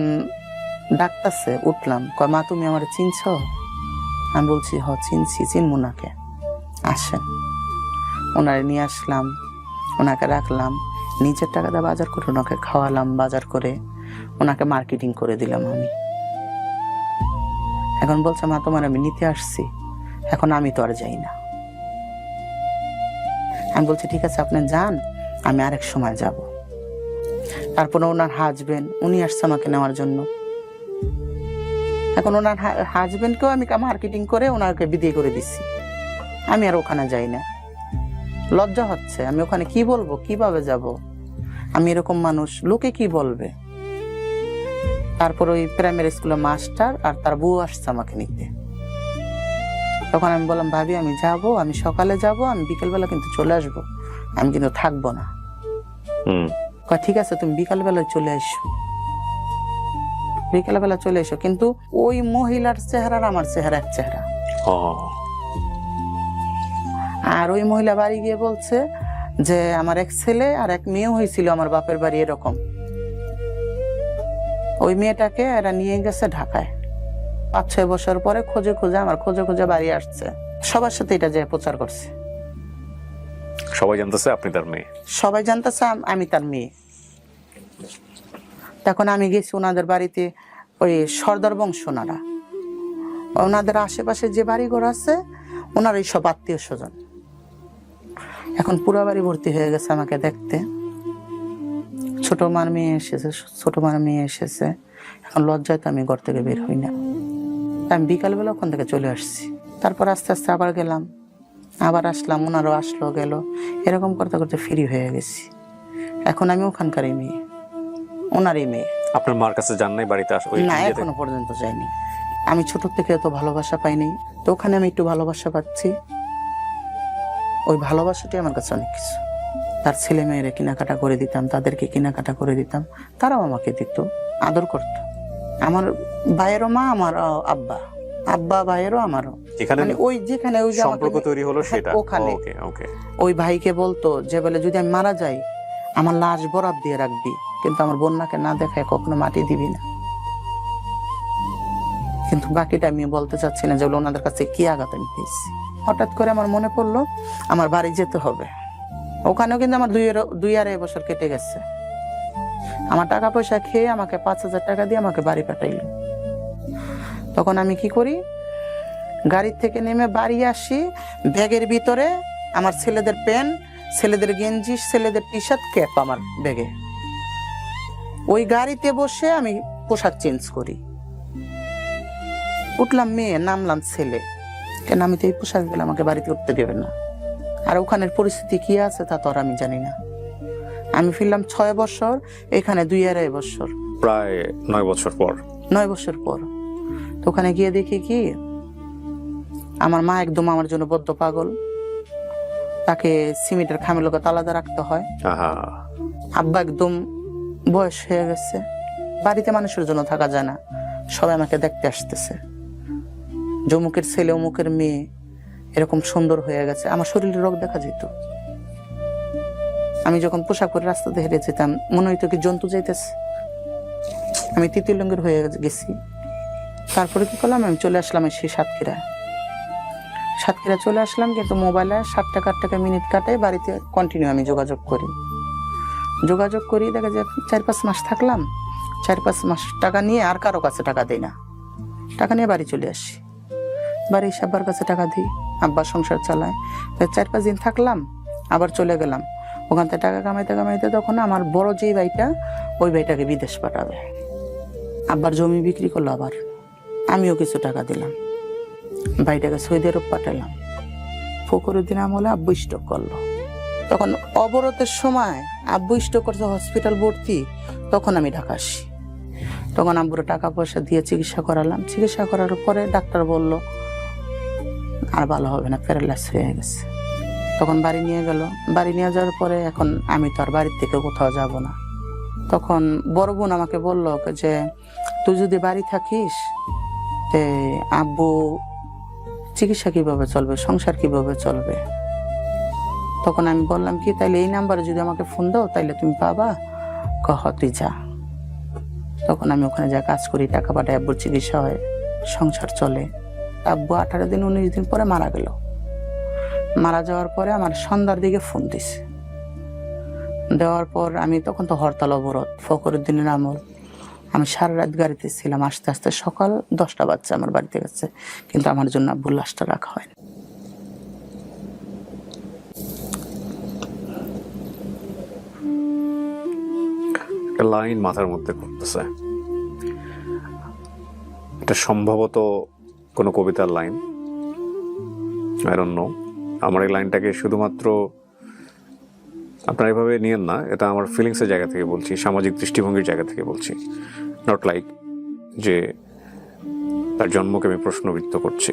ডাকতেছে, উঠলাম, কয় মা তুমি আমার চিনছ? আমি বলছি, হ চিনছি, চিনবো নাকে, আসেন। ওনারে নিয়ে আসলাম, ওনাকে রাখলাম, নিজের টাকা দিয়ে বাজার করে ওনাকে খাওয়ালাম, বাজার করে ওনাকে মার্কেটিং করে দিলাম আমি। এখন বলছে, মা তোমার আমি নিতে আসছি, এখন আমি তো আর যাই না। আমি বলছি, ঠিক আছে আপনি যান, আমি আরেক সময় যাব। তারপরে ওনার হাজবেন্ড, উনি আসছে আমাকে নেওয়ার জন্য। এখন ওনার হাজবেন্ডকেও আমি মার্কেটিং করে ওনাকে বিদায় করে দিচ্ছি। আমি আর ওখানে যাই না, লজ্জা হচ্ছে। আমি ওখানে কি বলবো, কিভাবে যাব? আমি এরকম মানুষ, লোকে কি বলবে? তারপর ওই প্রাইমারি স্কুলের মাস্টার আর তার বউ আসছে আমাকে নিতে। তখন আমি বললাম, ভাবি আমি যাব, আমি সকালে যাব, আমি বিকেলবেলা কিন্তু চলে আসবো, আমি কিন্তু থাকবো না। ঠিক আছে তুমি বিকালবেলায় চলে এসো, বিকালবেলা চলে এসো। কিন্তু ওই মহিলার চেহারা আর আমার চেহারা এক চেহারা। আর ওই মহিলা বাড়ি গিয়ে বলছে যে আমার এক ছেলে আর এক মেয়ে হয়েছিল আমার বাপের বাড়ি এরকম। ওই মেয়েটাকে এরা নিয়ে গেছে ঢাকায়। 5-6 বছর পরে খোঁজে খোঁজে বাড়ি আসছে। সবার সাথে এটা যে প্রচার করছে, সবাই জানতেছে আপনি তার মেয়ে। সবাই জানতেছে আমি তার মেয়ে। তখন আমি গেছি ওনাদের বাড়িতে, ওই সর্দার বংশ ওনারা, ওনাদের আশেপাশে যে বাড়িঘর আছে ওনার এই সব আত্মীয় স্বজন। এখন পুরো বাড়ি ভর্তি হয়ে গেছে আমাকে দেখতে। ছোট মার মেয়ে এসেছে। এখন লজ্জায় তো আমি ঘর থেকে বের হই না। আমি বিকালবেলা ওখান থেকে চলে আসছি। তারপর আস্তে আস্তে আবার গেলাম, আবার আসলাম, ওনারও আসলো গেল, এরকম করতে করতে ফ্রি হয়ে গেছি। এখন আমি ওখানকারই মেয়ে, ওনারই মেয়ে। আপনার মার কাছে যান নাই বাড়িতে? না, এখনো পর্যন্ত যাইনি। আমি ছোট থেকে এত ভালোবাসা পাইনি, তো ওখানে আমি একটু ভালোবাসা পাচ্ছি। ওই ভালোবাসাটাই আমার কাছে অনেক কিছু। তার ছেলে মেয়েরা কেনাকাটা করে দিতাম, তাদেরকে কেনাকাটা করে দিতাম, তারাও আমাকে দিত, আদর করত। আমার ভাইয়েরও মা, আমার আব্বা, আব্বা ভাইয়েরও আমারও। মানে ওই যেখানে ওই সম্পর্ক তৈরি হলো সেটা ওখানে ওকে। ওই ভাইকে বলতো যে বলে যদি আমি মারা যাই আমার লাশ বরাদ দিয়ে রাখবি, কিন্তু আমার বন্যাকে না দেখায় কখনো মাটি দিবি না। কিন্তু বাকিটা আমি বলতে চাচ্ছি না, যেগুলো ওনাদের কাছে কি আঘাত আমি পেয়েছি। হঠাৎ করে আমার মনে পড়লো আমার বাড়ি যেতে হবে। ওখানেও কিন্তু আমার 2.5 বছর কেটে গেছে। আমার টাকা পয়সা খেয়ে আমাকে 5,000 টাকা দিয়ে আমাকে বাড়ি পাঠাইলো। তখন আমি কি করি, গাড়ির থেকে নেমে বাড়ি আসি, ব্যাগের ভিতরে আমার ছেলেদের প্যান্ট, ছেলেদের গেঞ্জি, ছেলেদের টি শার্ট, ক্যাপ আমার ব্যাগে। ওই গাড়িতে বসে আমি পোশাক চেঞ্জ করি। উঠলাম মেয়ে, নামলাম ছেলে। কেন আমি তো এই পোশাক গেলে আমাকে বাড়িতে উঠতে দেবে না। আর ওখানের পরিস্থিতি কি আছে তা তো আর আমি জানি না। আমি ফিরলাম 6 বছর, এখানে 2.5 বছর, প্রায় 9 বছর পর। 9 বছর পর। তো ওখানে গিয়ে দেখি কি আমার মা একদম আমার জন্য বদ্ধ পাগল। তাকে সিমেন্টের খামের লোকে তালাদা রাখতে হয়। আব্বা একদম বয়স হয়ে গেছে, বাড়িতে মানুষের জন্য থাকা যায় না, সবাই আমাকে দেখতে আসতেছে। অমুকের ছেলে, অমুকের মেয়ে এরকম সুন্দর হয়ে গেছে। আমার শরীরে রোগ দেখা যেত। আমি যখন পোশাক পরে রাস্তাতে হেঁটে যেতাম মনে হইতো কি জন্তু যাইতেছে। আমি তৃতীয় লিঙ্গের হয়ে গেছি। তারপরে কি করলাম, আমি চলে আসলাম সেই সাতক্ষীরা চলে আসলাম। কিন্তু মোবাইলে 7 টাকা 8 টাকা মিনিট কাটাই, বাড়িতে কন্টিনিউ আমি যোগাযোগ করি। দেখা যায় 4-5 মাস থাকলাম, 4-5 মাস টাকা নিয়ে আর কারো কাছে টাকা দেই না, টাকা নিয়ে বাড়ি চলে আসি। বাড়ি এসে আব্বার কাছে টাকা দিই, আব্বা সংসার চালায়। 4-5 দিন থাকলাম, আবার চলে গেলাম। ওখান থেকে টাকা কামাইতে তখন আমার বড় যে ভাইটা, ওই ভাইটাকে বিদেশ পাঠাবে। আব্বার জমি বিক্রি করলো, আবার আমিও কিছু টাকা দিলাম, ভাইটাকে সৌদি আরব পাঠালাম। ফখরুদ্দিন আমলে আব্বু স্ট্রোক করলো। তখন অবরোধের সময় আব্বু স্ট্রোক করছে, হসপিটাল ভর্তি। তখন আমি ঢাকা আসি। তখন আব্বুর টাকা পয়সা দিয়ে চিকিৎসা করালাম। চিকিৎসা করার পরে ডাক্তার বলল আর ভালো হবে না, প্যারালাইসিস হয়ে গেছে। তখন বাড়ি নিয়ে গেল। বাড়ি নিয়ে যাওয়ার পরে এখন আমি তো আর বাড়ির থেকে কোথাও যাব না। তখন বড় বোন আমাকে বলল যে তুই যদি বাড়ি থাকিস তে আব্বু চিকিৎসা কিভাবে চলবে, সংসার কিভাবে চলবে। তখন আমি বললাম কি তাইলে এই নাম্বারে যদি আমাকে ফোন দাও তাইলে তুমি পাবা। কহ তুই যা। তখন আমি ওখানে যা কাজ করি, টাকা পাঠাই, আব্বুর চিকিৎসা হয়, সংসার চলে। আব্বু 18 দিন 19 দিন পরে মারা গেল। মারা যাওয়ার পরে আমার সন্ধ্যার দিকে ফোন দিছে। দেওয়ার পর আমি তখন তো হরতাল অবরোধ, ফখরুদ্দিনের আমল। আমি সারা রাত গাড়িতে ছিলাম, আস্তে আস্তে সকাল 10টা বাজছে আমার বাড়িতে গেছে, কিন্তু আমার জন্য আব্বুর লাশটা রাখা হয়নি। লাইন মাথার মধ্যে ঘুরতেছে, এটা সম্ভবত কোনো কবিতার লাইন, আই ডোন্ট নো। আমার এই লাইনটাকে শুধুমাত্র আপনারা এভাবে নিয়েন না, এটা আমার ফিলিংসের জায়গা থেকে বলছি, সামাজিক দৃষ্টিভঙ্গির জায়গা থেকে বলছি। নট লাইক যে তার জন্মকে আমি প্রশ্নবিদ্ধ করছি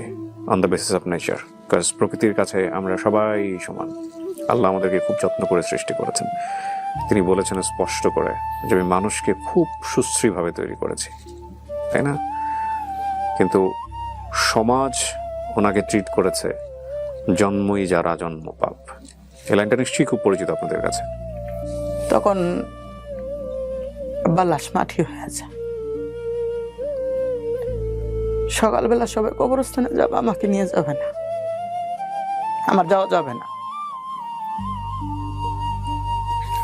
on the basis of nature, because প্রকৃতির কাছে আমরা সবাই সমান। আল্লাহ আমাদেরকে খুব যত্ন করে সৃষ্টি করেছেন। তিনি বলেছেন স্পষ্ট করে যে আমি মানুষকে খুব সুশ্রীভাবে তৈরি করেছি, তাই না? কিন্তু সমাজ ওনাকে ট্রিট করেছে জন্মই যারা জন্ম পাপ। এই লাইনটা নিশ্চয়ই খুব পরিচিত আপনাদের কাছে। তখন আব্বার লাশ মাটি হয়ে যায়। সকালবেলা সবাই কবরস্থানে যাবে, আমাকে নিয়ে যাবে না। আমার যাওয়া যাবে না।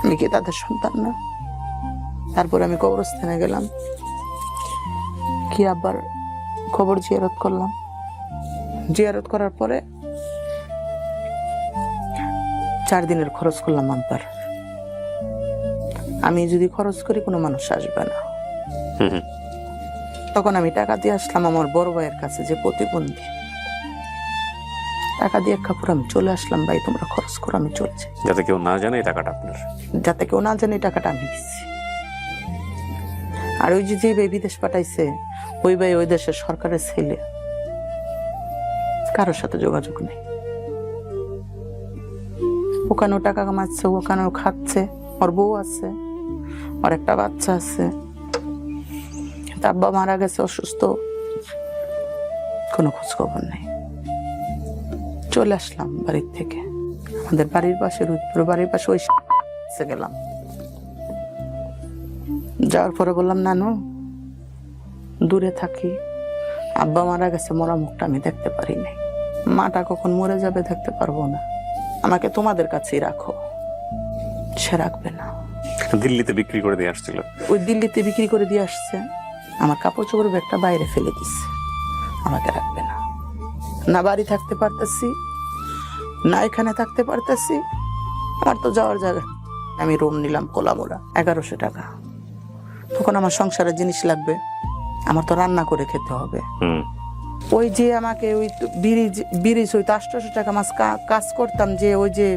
আমি কি তাদের সন্তান না? তারপর আমি কবরস্থানে গেলাম, কি আবার খবর জিয়ারত করলাম। জিয়ারত করার পরে 4 দিনের খরচ করলাম আব্বার। আমি যদি খরচ করি কোনো মানুষ আসবে না। তখন আমি টাকা দিয়ে আসলাম আমার বড় ভাইয়ের কাছে, যে প্রতিবন্ধী। টাকা দিয়ে কাপড় আমি চলে আসলাম, ভাই তোমরা খরচ করো, আমি চলে যাই। যাতে কেউ না জানে এই টাকাটা আপনার। যাতে কেউ না জানে এই টাকাটা আমি দিচ্ছি। আর ওই যে ভাই বিদেশ পাঠাইছে, ওই ভাই ওই দেশের সরকারের ছেলে, কারোর সাথে যোগাযোগ নেই। ওখানেও টাকা কামাচ্ছে, ওখানেও খাচ্ছে, ওর বউ আছে, ওর একটা বাচ্চা আছে। তার আব্বা মারা গেছে অসুস্থ, কোনো খোঁজ খবর নেই। চলে আসলাম বাড়ির থেকে, আমাদের বাড়ির পাশে, রুদপুর বাড়ির পাশে, ওই গেলাম। যাওয়ার পরে বললাম, নানু দূরে থাকি, আব্বা মারা গেছে, মরা মুখটা আমি দেখতে পারি নাই, মাটা কখন মরে যাবে দেখতে পারবো না, আমাকে তোমাদের কাছেই রাখো। সে রাখবে না। দিল্লিতে বিক্রি করে দিয়ে আসছিল। ওই দিল্লিতে বিক্রি করে দিয়ে আসছে, আমার কাপড় চোপড় ব্যাগটা বাইরে ফেলে দিচ্ছে, আমাকে রাখবে না। না বাড়ি থাকতে পারতেছি, না এখানে থাকতে পারতেছি, আমার তো যাওয়ার জায়গা। আমি রুম নিলাম কোলামোড়া, 1100 টাকা। তখন আমার সংসারের জিনিস লাগবে, আমার তো রান্না করে খেতে হবে। ওই যে আমাকে ওই ব্রিজ হইতো 800 টাকা মাস কাজ করতাম, যে ওই যে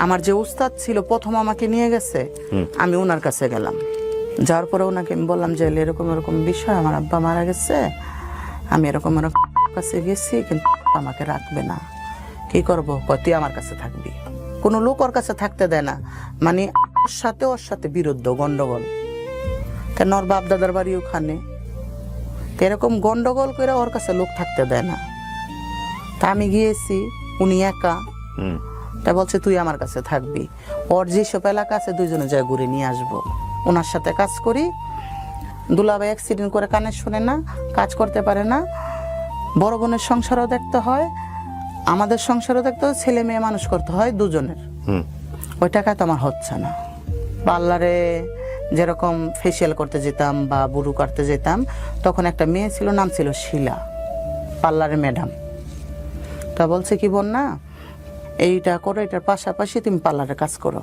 আমার যে উস্তাদ ছিল প্রথম আমাকে নিয়ে গেছে, আমি ওনার কাছে গেলাম। যাওয়ার পরে ওনাকে আমি বললাম যে এরকম এরকম বিষয়, আমার আব্বা মারা গেছে, আমি এরকম এরকম কাছে গেছি, কিন্তু আমাকে রাখবে না, কি করবো? তুই আমার কাছে থাকবি। কোনো লোক ওর কাছে থাকতে দেয় না, মানে ওর সাথে বিরুদ্ধ, গন্ডগোল। কেন ওর বাপ দাদার বাড়ি ওখানে, এরকম গন্ডগোল করে ওর কাছে লোক থাকতে দেয় না। তা আমি গিয়েছি, উনি একা, তা বলছে তুই আমার কাছে থাকবি, ওর যেসব এলাকা আছে 2 জনে যায় ঘুরে নিয়ে আসবো। ওনার সাথে কাজ করি। দুলাভাই অ্যাক্সিডেন্ট করে কানে শুনে না, কাজ করতে পারে না, বড় বোনের সংসারও দেখতে হয়, আমাদের সংসারও দেখতে হয়, ছেলে মেয়ে মানুষ করতে হয় 2 জনের। ওই টাকায় তো আমার হচ্ছে না। পার্লারে যেরকম ফেসিয়াল করতে যেতাম বা বুড়ু কাটতে যেতাম, তখন একটা মেয়ে ছিল, নাম ছিল শিলা, পার্লারের ম্যাডাম। তা বলছে কি বোন না, এইটা করো, এটার পাশাপাশি তুমি পার্লারে কাজ করো।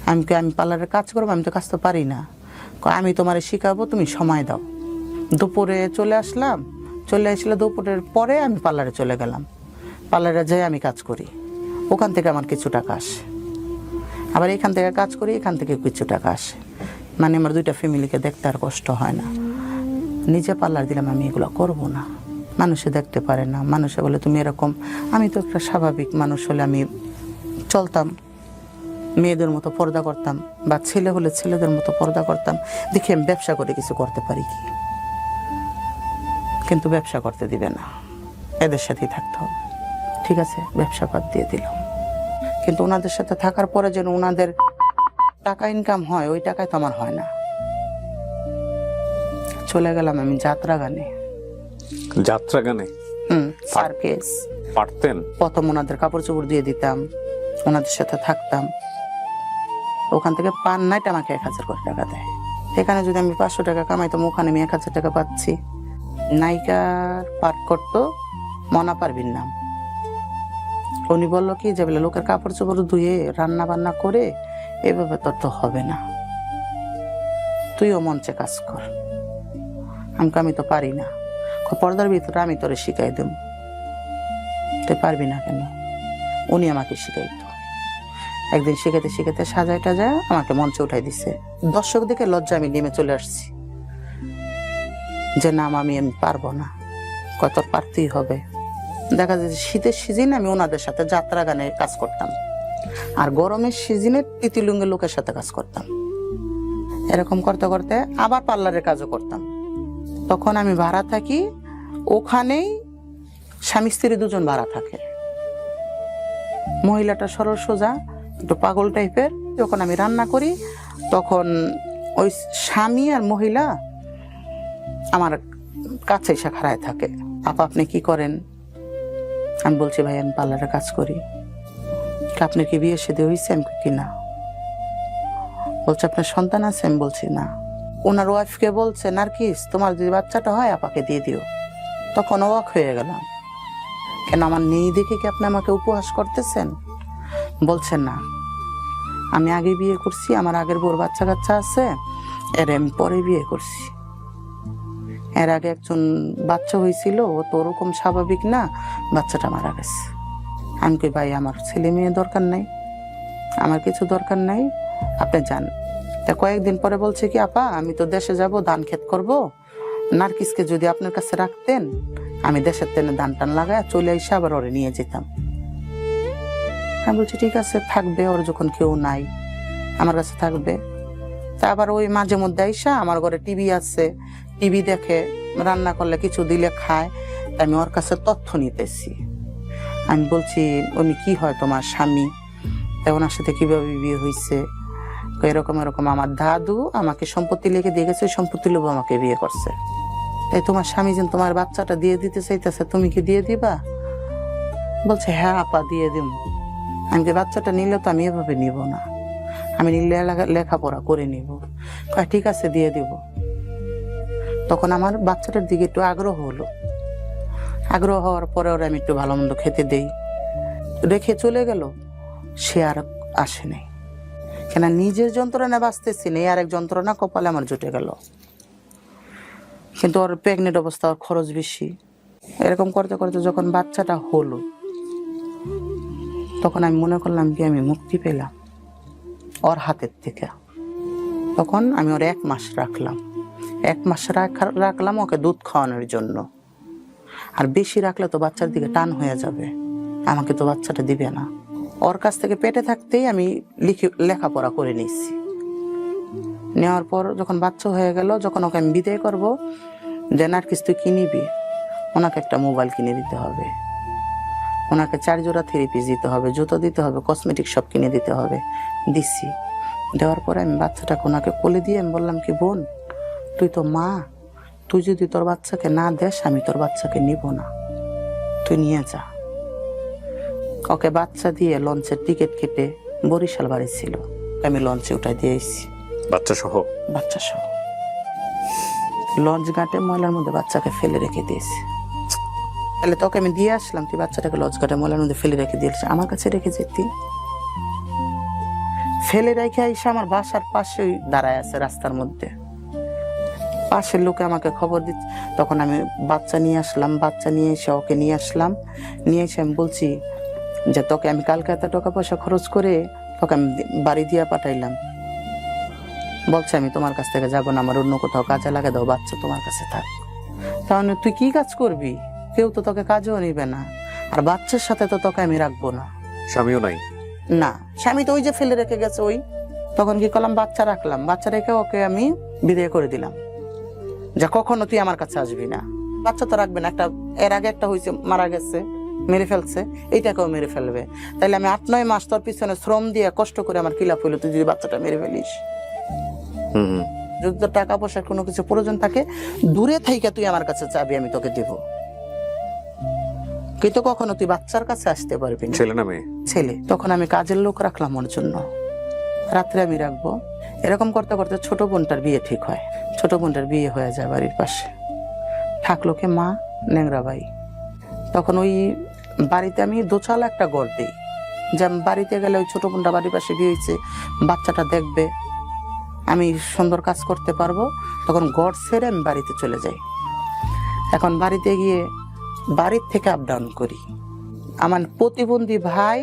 আমি পার্লারে কাজ করবো, আমি তো কাজ তো পারি না। আমি তোমারে শিখাবো, তুমি সময় দাও। দুপুরে চলে আসলাম, চলে আসলে দুপুরের পরে আমি পার্লারে চলে গেলাম। পার্লারে যাই আমি কাজ করি, ওখান থেকে আমার কিছু টাকা আসে। আবার এখান থেকে কাজ করি, এখান থেকে কিছু টাকা আসে। মানে আমার 2টা ফ্যামিলিকে দেখতে আর কষ্ট হয় না। নিজে পার্লার দিলাম, আমি এগুলো করবো না, মানুষে দেখতে পারে না, মানুষে বলে তুমি এরকম। আমি তো একটা স্বাভাবিক মানুষ হলে আমি চলতাম, মেয়েদের মতো পর্দা করতাম, বা ছেলে হলে ছেলেদের মতো পর্দা করতাম, দেখি আমি ব্যবসা করে কিছু করতে পারি কি। কিন্তু ব্যবসা করতে দিবে না, এদের সাথেই থাকতে হবে। ঠিক আছে, ব্যবসা বাদ দিয়ে দিলাম। কিন্তু ওনাদের সাথে থাকার পরে যেন ওনাদের টাকা ইনকাম হয়, ওই টাকায় তো আমার হয় না। চলে গেলাম আমি যাত্রা গানে। যাত্রা গানে? সার্কেস পারতেন? প্রথম ওনাদের কাপড় চোপড় দিয়ে দিতাম, ওনাদের সাথে থাকতাম। ওখান থেকে পান নাইট আমাকে 1000 করে টাকা দেয়। এখানে যদি আমি 500 টাকা কামাইতাম, ওখানে আমি 1000 টাকা পাচ্ছি। নায়িকার পাঠ করতো মনা পারবিন নাম। উনি বললো কি যে বলে লোকের কাপড় চোপড় ধুয়ে রান্না বান্না করে এভাবে তোর তো হবে না, তুইও মঞ্চে কাজ কর। আমি তো পারি না, পর্দার ভিতরে আমি তোরে শিখাই দেব। তুই পারবি না কেন? উনি আমাকে শিখাইতো। একদিন শিখাতে শিখাতে সাজায় টাজায় আমাকে মঞ্চে উঠাই দিছে। দর্শক দেখে লজ্জা আমি নেমে চলে আসছি, যে নাম আমি পারবো না। কত পারতেই হবে। দেখা যায় শীতের সিজনে আমি ওনাদের সাথে যাত্রা গানে কাজ করতাম, আর গরমের সিজনে তিতিলুঙ্গের লোকের সাথে কাজ করতাম। এরকম করতে করতে আবার পার্লারের কাজও করতাম। তখন আমি ভাড়া থাকি, ওখানেই স্বামী স্ত্রী 2 জন ভাড়া থাকে। মহিলাটা সরল সোজা, একটু পাগল টাইপের। যখন আমি রান্না করি, তখন ওই স্বামী আর মহিলা আমার কাছে এসে খাড়ায় থাকে। আপা আপনি কি করেন? আমি বলছি ভাই আমি পার্লারে কাজ করি। আপনার কি বিয়ে শাদী হয়েছে? আমি কই কি না। বলছে আপনার সন্তান আছে? আমি বলছি না। ওনার ওয়াইফকে বলছে নার্গিস তোমার যদি বাচ্চাটা হয় আপাকে দিয়ে দিও। তখন অবাক হয়ে গেলাম, কেন আমার নেই দেখে কি আপনি আমাকে উপহাস করতেছেন? বলছেন না, আমি আগে বিয়ে করছি, আমার আগের বউর বাচ্চা কাচ্চা আছে, এর আমি পরে বিয়ে করছি। এর আগে একজন বাচ্চা হয়েছিল, ও তো ওরকম স্বাভাবিক না, বাচ্চাটা মারা গেছে। আমি কই ভাই আমার ছেলে মেয়ে দরকার নাই, আমার কিছু দরকার নাই, আপনি যান। তা কয়েকদিন পরে বলছে কি আপা আমি তো দেশে যাব, ধান ক্ষেত করবো, নার্গিসকে যদি আপনার কাছে রাখতেন আমি দেশের তেনে ধান টান লাগায় চলে এসে আবার ওরে নিয়ে যেতাম। আমি বলছি ঠিক আছে থাকবে, ওর যখন কেউ নাই আমার কাছে থাকবে। তা আবার ওই মাঝে মধ্যে আইসা আমার ঘরে টিভি আছে, টিভি দেখে, রান্না করলে কিছু দিলে খায়, আমি ওর কাছে তথ্য নিতেছি। আমি বলছি উনি কি হয় তোমার স্বামী, তাই ওনার সাথে কিভাবে বিয়ে হয়েছে? এরকম এরকম আমার দাদু আমাকে সম্পত্তি লিখে দিয়ে গেছে, সম্পত্তি লোভ আমাকে বিয়ে করছে। তাই তোমার স্বামী যেন তোমার বাচ্চাটা দিয়ে দিতে চাইতেছে, তুমি কি দিয়ে দিবা? বলছে হ্যাঁ আপা দিয়ে দিব। আমি যে বাচ্চাটা নিলে তো আমি এভাবে নিব না, আমি নিলে লেখাপড়া করে নিব। ঠিক আছে দিয়ে দিব। তখন আমার বাচ্চাটার দিকে একটু আগ্রহ হলো। আগ্রহ হওয়ার পরে ওরা আমি একটু ভালো মন্দ খেতে দেই, রেখে চলে গেল। সে আর আসে নাই, কেন নিজের যন্ত্রণা বাঁচতেছি না, আর এক যন্ত্রণা কপালে আমার জুটে গেল। কিন্তু ওর প্রেগনেন্ট অবস্থা, ওর খরচ বেশি। এরকম করতে করতে যখন বাচ্চাটা হলো তখন আমি মনে করলাম কি আমি মুক্তি পেলাম ওর হাতের থেকে। তখন আমি ওর 1 মাস রাখলাম। 1 মাস রাখলাম ওকে দুধ খাওয়ানোর জন্য। আর বেশি রাখলে তো বাচ্চার দিকে টান হয়ে যাবে, আমাকে তো বাচ্চাটা দিবে না। ওর কাছ থেকে পেটে থাকতেই আমি লেখাপড়া করে নিচ্ছি। নেওয়ার পর যখন বাচ্চা হয়ে গেল, যখন ওকে আমি বিদায় করবো, যে নার্গিস তুই কি নিবি? ওনাকে একটা মোবাইল কিনে দিতে হবে, ওনাকে 4 জোড়া 3 পিস দিতে হবে, জুতো দিতে হবে, কসমেটিক সব কিনে দিতে হবে। দিচ্ছি। দেওয়ার পরে আমি বাচ্চাটাকে ওনাকে কোলে দিয়ে আমি বললাম কি বোন তুই তো মা, তুই যদি তোর বাচ্চাকে না দেস আমি তোর বাচ্চাকে নিব না, তুই নিয়ে যা। ওকে বাচ্চা দিয়ে লঞ্চের টিকিট কেটে বরিশাল বাড়ি ছিল, আমি লঞ্চে উঠাই দিয়ে এসেছি বাচ্চা সহ। বাচ্চা সহ লঞ্চ ঘাটে ময়লার মধ্যে বাচ্চাকে ফেলে রেখে দিয়েছি। তাহলে তোকে আমি দিয়ে আসলাম, তুই বাচ্চাটাকে লঞ্চ ঘাটে ময়লার মধ্যে ফেলে রেখে দিয়েছিস, আমার কাছে রেখে যেতি। ফেলে রেখে এসে আমার বাসার পাশেই দাঁড়ায় আছে রাস্তার মধ্যে। পাশের লোকে আমাকে খবর দিচ্ছে। তখন আমি বাচ্চা নিয়ে আসলাম, বাচ্চা নিয়ে এসে ওকে নিয়ে আসলাম। নিয়ে এসে আমি বলছি যে তোকে আমি কালকে এত টাকা পয়সা খরচ করে তোকে আমি বাড়ি দিয়ে পাঠাইলাম। বলছে আমি তোমার কাছ থেকে যাবো না, আমার অন্য কোথাও কাজে লাগে দাও, বাচ্চা তোমার কাছে থাক। তাহলে তুই কি কাজ করবি? কেউ তো তোকে কাজও নিবে না, আর বাচ্চার সাথে তো তোকে আমি রাখবো না। স্বামীও নাই? না, স্বামী তো ওই যে ফেলে রেখে গেছে ওই। তখন কি করলাম, বাচ্চা রাখলাম, বাচ্চা রেখে ওকে আমি বিদায় করে দিলাম, যা কখনো তুই আমার কাছে আসবি না। বাচ্চা তো রাখবে না, একটা এর আগে একটা হয়েছে মারা গেছে, মেরে ফেলছে, এইটাকেও মেরে ফেলবে। তাইলে আমি 8-9 মাস তোর পিছনে শ্রম দিয়ে কষ্ট করে আমার কিলাপ হইলো, তুই যদি বাচ্চাটা মেরে ফেলিস। যদি তোর টাকা পয়সার কোনো কিছু প্রয়োজন থাকে দূরে থেকে তুই আমার কাছে চাবি, আমি তোকে দিব, কিন্তু কখনো তুই বাচ্চার কাছে আসতে পারবি না। ছেলে না মেয়ে? ছেলে। তখন আমি কাজের লোক রাখলাম ওর জন্য, রাত্রে আমি রাখবো। এরকম করতে করতে ছোট বোনটার বিয়ে ঠিক হয়। ছোট বোনটার বিয়ে হয়ে যায় বাড়ির পাশে। থাকলো কে মা, ন্যাংরা ভাই। তখন ওই বাড়িতে আমি দোচালা একটা ঘর দিই, যে আমি বাড়িতে গেলে ওই ছোট বোনটা বাড়ির পাশে বিয়ে হয়েছে, বাচ্চাটা দেখবে, আমি সুন্দর কাজ করতে পারবো। তখন ঘর ছেড়ে আমি বাড়িতে চলে যাই। এখন বাড়িতে গিয়ে বাড়ির থেকে আপ ডাউন করি। আমার প্রতিবন্ধী ভাই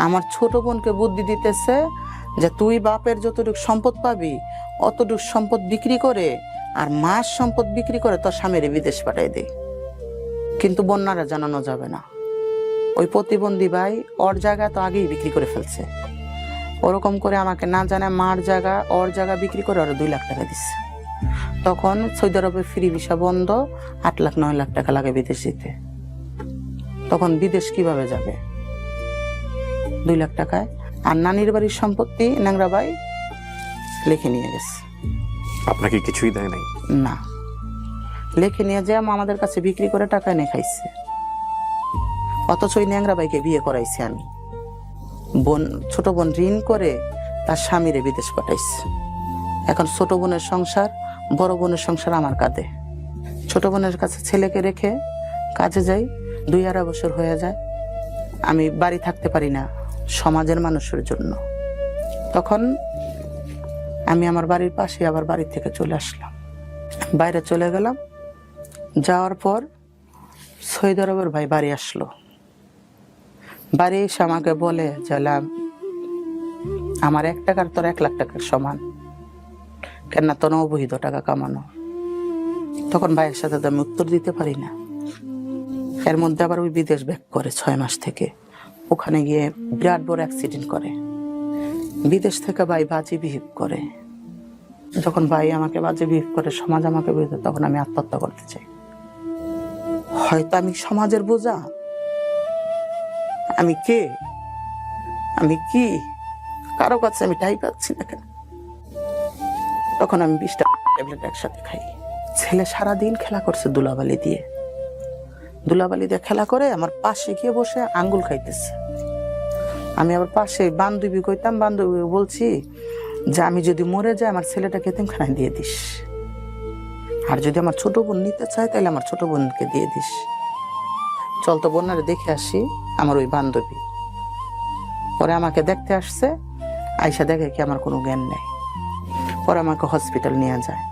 আমার ছোট বোনকে বুদ্ধি দিতেছে যে তুই বাপের যতটুকু সম্পদ পাবি অতটুকু সম্পদ বিক্রি করে আর মাস সম্পদ বিক্রি করে তোর স্বামীর বিদেশ পাঠাই দে, কিন্তু বন্যারা জানানো যাবে না। ওই প্রতিবন্ধী ভাই ওর জায়গা তো আগেই বিক্রি করে ফেলছে। ওরকম করে আমাকে না জানে মার জায়গা ওর জায়গা বিক্রি করে ওরা 2 লাখ টাকা দিচ্ছে। তখন সৌদি আরবে ফ্রি ভিসা বন্ধ, 8 লাখ 9 লাখ টাকা লাগে বিদেশ যেতে। তখন বিদেশ কিভাবে যাবে 2 লাখ টাকায়? আর নানির বাড়ির সম্পত্তি ন্যাংরা ভাই লিখে নিয়ে গেছে। আপনাকে কিছুই দেয় নাই? না, লিখে নিয়ে যে আমাদের কাছে বিক্রি করে টাকা এনে খাইছে। অথচ ওই ন্যাংরা ভাইকে বিয়ে করাইছি আমি। ছোট বোন ঋণ করে তার স্বামীরে বিদেশ পাঠাইছে। এখন ছোট বোনের সংসার, বড় বোনের সংসার আমার কাঁধে। ছোট বোনের কাছে ছেলেকে রেখে কাজে যাই, 2-2.5 বছর হয়ে যায়। আমি বাড়ি থাকতে পারি না সমাজের মানুষের জন্য। তখন আমি আমার বাড়ির পাশে আবার বাড়ি থেকে চলে আসলাম, বাইরে চলে গেলাম। যাওয়ার পর সৌদি আরবের ভাই বাড়ি আসলো। বাড়ি এসে আমাকে বলে যে আমার 1 টাকার তোর 1 লাখ টাকার সমান, কেননা তোর অবৈধ টাকা কামানো। তখন ভাইয়ের সাথে তো আমি উত্তর দিতে পারি না। এর মধ্যে আবার ওই বিদেশ ব্যাক করে 6 মাস থেকে। ওখানে গিয়ে বিরাট বড় অ্যাক্সিডেন্ট করে। বিদেশ থেকে ভাই বাজে বিহেভ করে। যখন ভাই আমাকে বাজে বিহেভ করে, সমাজ আমাকে বিরুদ্ধে, তখন আমি আত্মহত্যা করতে চাই। হয়তো আমি সমাজের বোঝা, আমি কে, আমি কি, কারো কাছে আমি ঠাঁই পাচ্ছি না কেন। তখন আমি 20টা ট্যাবলেট একসাথে খাই। ছেলে সারাদিন খেলা করছে ধুলাবালি দিয়ে খেলা করে আমার পাশে গিয়ে বসে আঙ্গুল খাইতেছে। আমি আবার পাশে বান্ধবী কইতাম, বান্ধবী বলছি যে আমি যদি মরে যাই আমার ছেলেটাকে এতিমখানায় দিয়ে দিস, আর যদি আমার ছোট বোন নিতে চায় তাহলে আমার ছোট বোনকে দিয়ে দিস। চল তো বোনারে দেখে আসি। আমার ওই বান্ধবী পরে আমাকে দেখতে আসছে, আইসা দেখে কি আমার কোনো জ্ঞান নেই। পরে আমাকে হসপিটাল নিয়ে যায়,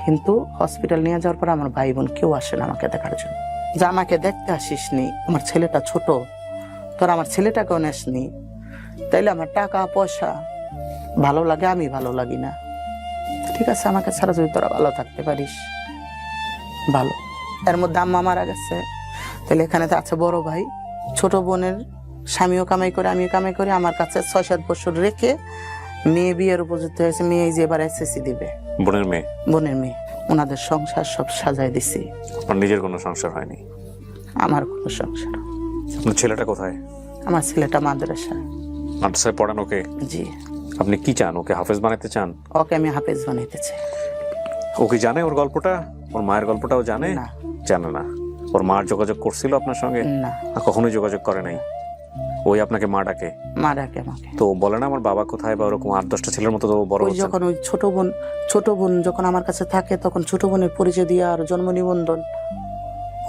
কিন্তু হসপিটাল নিয়ে যাওয়ার পর আমার ভাই বোন কেউ আসে না আমাকে দেখার জন্য। যে আমাকে দেখতে আসিস নি, আমার ছেলেটা ছোট, তোর আমার ছেলেটাকেও নেসনি, তাইলে আমার টাকা পয়সা ভালো লাগে, আমি ভালো লাগি না। ঠিক আছে, আমাকে ছাড়া যদি তোরা ভালো থাকতে পারিস ভালো। এর মধ্যে আম্মা মারা গেছে, তাহলে এখানে তো আছে বড় ভাই, ছোট বোনের স্বামীও কামাই করে, আমিও কামাই করি। আমার কাছে 6-7 বছর রেখে মেয়ে বিয়ের উপযুক্ত হয়েছে। মেয়ে যে এবার এসএসসি দিবে, বোনের মেয়ে। ওনাদের সংসার সব সাজাই দিছি। আপনার নিজের কোনো সংসার হয়নি? আমার কোনো সংসার। আপনার ছেলেটা কোথায়? আমার ছেলেটা মাদ্রাসায় পড়ান ওকে? জি। আপনি কি চান, ওকে হাফেজ বানাতে চান? ওকে আমি হাফেজ বানাইতে চাই। ও কি জানে ওর গল্পটা, ওর মায়ের গল্পটাও জানে? না, জানে না। ওর মার যোগাযোগ করছিল আপনার সঙ্গে? না, কখনোই যোগাযোগ করে নাই। ওই আপনাকে মা ডাকে? মা ডাকে আমাকে। তো বলে না আমার বাবা কোথায়, বা ওরকম 8-10টা ছেলের মতো তো বড় ওই হচ্ছে। যখন ওই ছোট বোন যখন আমার কাছে থাকে, তখন ছোট বোনের পরিচয় দিয়ে, আর জন্ম নিবন্ধন,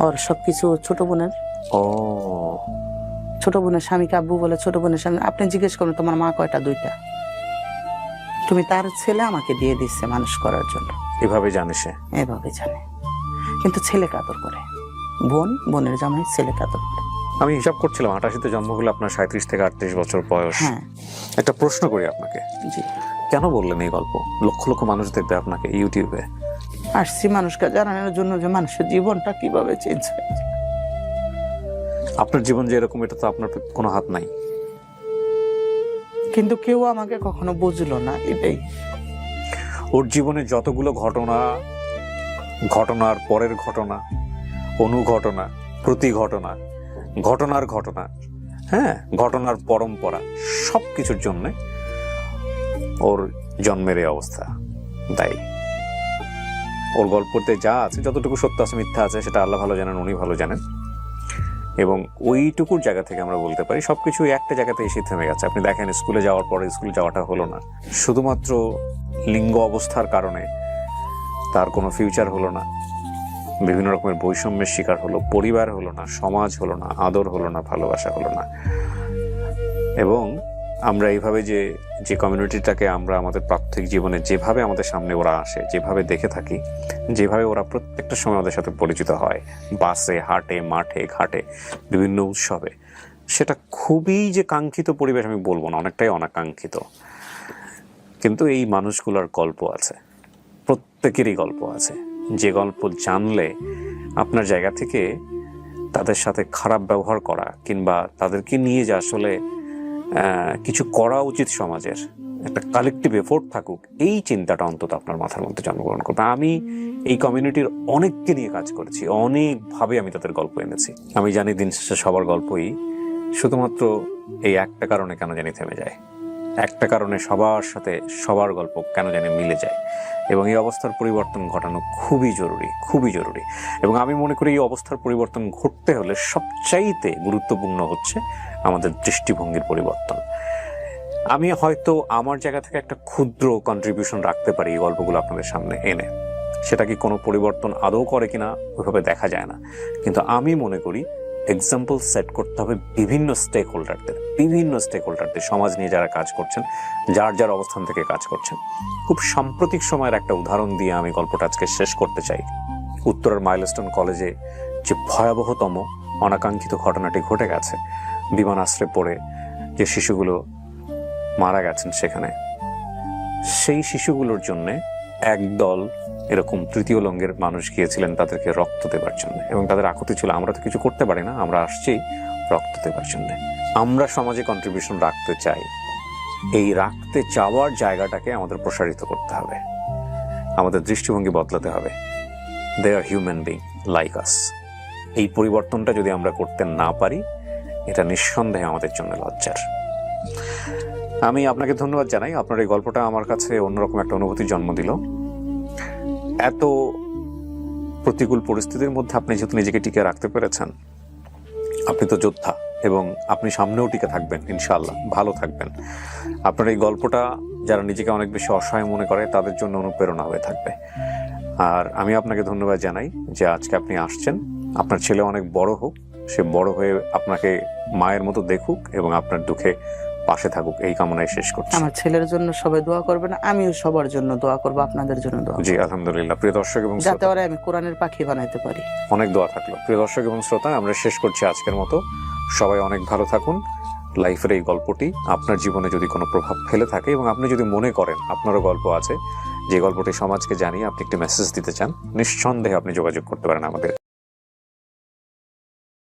ওর সবকিছু ছোট বোনের। ও, ছোট বোনের স্বামীকে আব্বু বলে, ছোট বোনের স্বামী। আপনি জিজ্ঞেস করেন তোমার মা কয়টা? 2টা। তুমি তার ছেলে আমাকে দিয়ে দিচ্ছে মানুষ করার জন্য। এভাবে জানে সে? এভাবে জানে, কিন্তু ছেলেকে আদর করে। বোনের জামাই ছেলেকে আদর করে। আমি হিসাব করছিলাম 88-তে জন্ম হলে আপনার 37 থেকে 38 বছর বয়স। হ্যাঁ। একটা প্রশ্ন করি আপনাকে, জি। কেন বললেন এই গল্প? লক্ষ লক্ষ মানুষ দেখবে আপনাকে ইউটিউবে। আসছি মানুষকে জানানোর জন্য যে মানুষের জীবনটা কিভাবে চেঞ্জ হয়েছে। আপনার জীবন যে এরকম, এটা তো আপনার কোনো হাত নাই। কিন্তু কেউ আমাকে কখনো বুঝলো না, এটাই। ওর জীবনে যতগুলো ঘটনা, ঘটনার পরের ঘটনা, অনুঘটনা, প্রতি ঘটনা, ঘটনার ঘটনা, হ্যাঁ, ঘটনার পরম্পরা, সবকিছুর জন্য ওর জন্মের এই অবস্থা দায়ী। ওর গল্পতে যা আছে, যতটুকু সত্য আছে মিথ্যা আছে, সেটা আল্লাহ ভালো জানেন, উনি ভালো জানেন। এবং ওইটুকুর জায়গা থেকে আমরা বলতে পারি সবকিছু একটা জায়গাতে এসে থেমে গেছে। আপনি দেখেন, স্কুলে যাওয়ার পরে স্কুলে যাওয়াটা হলো না, শুধুমাত্র লিঙ্গ অবস্থার কারণে তার কোনো ফিউচার হলো না, বিভিন্ন রকমের বৈষম্যের শিকার হলো, পরিবার হলো না, সমাজ হলো না, আদর হলো না, ভালোবাসা হলো না। এবং আমরা এইভাবে যে কমিউনিটিটাকে আমরা আমাদের প্রাত্যহিক জীবনে যেভাবে আমাদের সামনে ওরা আসে, যেভাবে দেখে থাকি, যেভাবে ওরা প্রত্যেকটা সময় আমাদের সাথে পরিচিত হয়, বাসে, হাটে, মাঠে, ঘাটে, বিভিন্ন উৎসবে, সেটা খুবই যে কাঙ্ক্ষিত পরিবেশ আমি বলবো না, অনেকটাই অনাকাঙ্ক্ষিত। কিন্তু এই মানুষগুলোর গল্প আছে, প্রত্যেকেরই গল্প আছে, যে গল্প জানলে আপনার জায়গা থেকে তাদের সাথে খারাপ ব্যবহার করা, কিংবা তাদেরকে নিয়ে যে আসলে কিছু করা উচিত, সমাজের একটা কালেকটিভ এফোর্ট থাকুক, এই চিন্তাটা অন্তত আপনার মাথার মধ্যে জন্মগ্রহণ করবে। আমি এই কমিউনিটির অনেককে নিয়ে কাজ করেছি, অনেকভাবে আমি তাদের গল্প এনেছি। আমি জানি দিন শেষে সবার গল্পই শুধুমাত্র এই একটা কারণে কেন জানি থেমে যায়, একটা কারণে সবার সাথে সবার গল্প কেন জানি মিলে যায়, এবং এই অবস্থার পরিবর্তন ঘটানো খুবই জরুরি, খুবই জরুরি। এবং আমি মনে করি এই অবস্থার পরিবর্তন ঘটতে হলে সবচাইতে গুরুত্বপূর্ণ হচ্ছে আমাদের দৃষ্টিভঙ্গির পরিবর্তন। আমি হয়তো আমার জায়গা থেকে একটা ক্ষুদ্র কন্ট্রিবিউশন রাখতে পারি এই গল্পগুলো আপনাদের সামনে এনে, সেটা কি কোনো পরিবর্তন আদৌ করে কিনা ওইভাবে দেখা যায় না, কিন্তু আমি মনে করি এক্সাম্পল সেট করতে হবে বিভিন্ন স্টেক হোল্ডারদের, সমাজ নিয়ে যারা কাজ করছেন, যার যার অবস্থান থেকে কাজ করছেন। খুব সাম্প্রতিক সময়ের একটা উদাহরণ দিয়ে আমি গল্পটা আজকে শেষ করতে চাই। উত্তরের মাইলস্টোন কলেজে যে ভয়াবহতম অনাকাঙ্ক্ষিত ঘটনাটি ঘটে গেছে, বিমানাশ্রয়ে পড়ে যে শিশুগুলো মারা গেছেন সেখানে, সেই শিশুগুলোর জন্য একদল এরকম তৃতীয় লিঙ্গের মানুষ গিয়েছিলেন তাদেরকে রক্ত দেবার জন্য, এবং তাদের আকুতি ছিল আমরা তো কিছু করতে পারি না, আমরা আসছি রক্ত দেবার জন্য। আমরা সমাজে কন্ট্রিবিউশন রাখতে চাই, এই রাখতে চাওয়ার জায়গাটাকে আমাদের প্রসারিত করতে হবে, আমাদের দৃষ্টিভঙ্গি বদলাতে হবে। দে আর হিউম্যান বিং লাইক আস। এই পরিবর্তনটা যদি আমরা করতে না পারি, এটা নিঃসন্দেহে আমাদের জন্য লজ্জার। আমি আপনাকে ধন্যবাদ জানাই, আপনার এই গল্পটা আমার কাছে অন্যরকম একটা অনুভূতির জন্ম দিল। এত প্রতিকূল পরিস্থিতির মধ্যে আপনি যেহেতু নিজেকে টিকে রাখতে পেরেছেন, আপনি তো যোদ্ধা, এবং আপনি সামনেও টিকে থাকবেন ইনশাআল্লাহ, ভালো থাকবেন। আপনার এই গল্পটা যারা নিজেকে অনেক বেশি অসহায় মনে করে তাদের জন্য অনুপ্রেরণা হয়ে থাকবে। আর আমি আপনাকে ধন্যবাদ জানাই যে আজকে আপনি আসছেন। আপনার ছেলে অনেক বড় হোক, সে বড় হয়ে আপনাকে মায়ের মতো দেখুক এবং আপনার দুঃখে পাশে থাকুক, এই কামনায় শেষ করছি। আমার ছেলের জন্য সবাই দোয়া করবেন, আমিও সবার জন্য দোয়া করবো, আপনাদের জন্য দোয়া জি আলহামদুলিল্লাহ। প্রিয় দর্শক এবং করবো, যাতে ওরা আমি কোরআনের পাখি বানাইতে পারি। অনেক দোয়া থাকলো। প্রিয় দর্শক এবং শ্রোতা, আমরা শেষ করছি আজকের মতো। সবাই অনেক ভালো থাকুন। লাইফের এই গল্পটি আপনার জীবনে যদি কোনো প্রভাব ফেলে থাকে, এবং আপনি যদি মনে করেন আপনারও গল্প আছে, যে গল্পটি সমাজকে জানিয়ে আপনি একটি মেসেজ দিতে চান, নিঃসন্দেহে আপনি যোগাযোগ করতে পারেন আমাদের।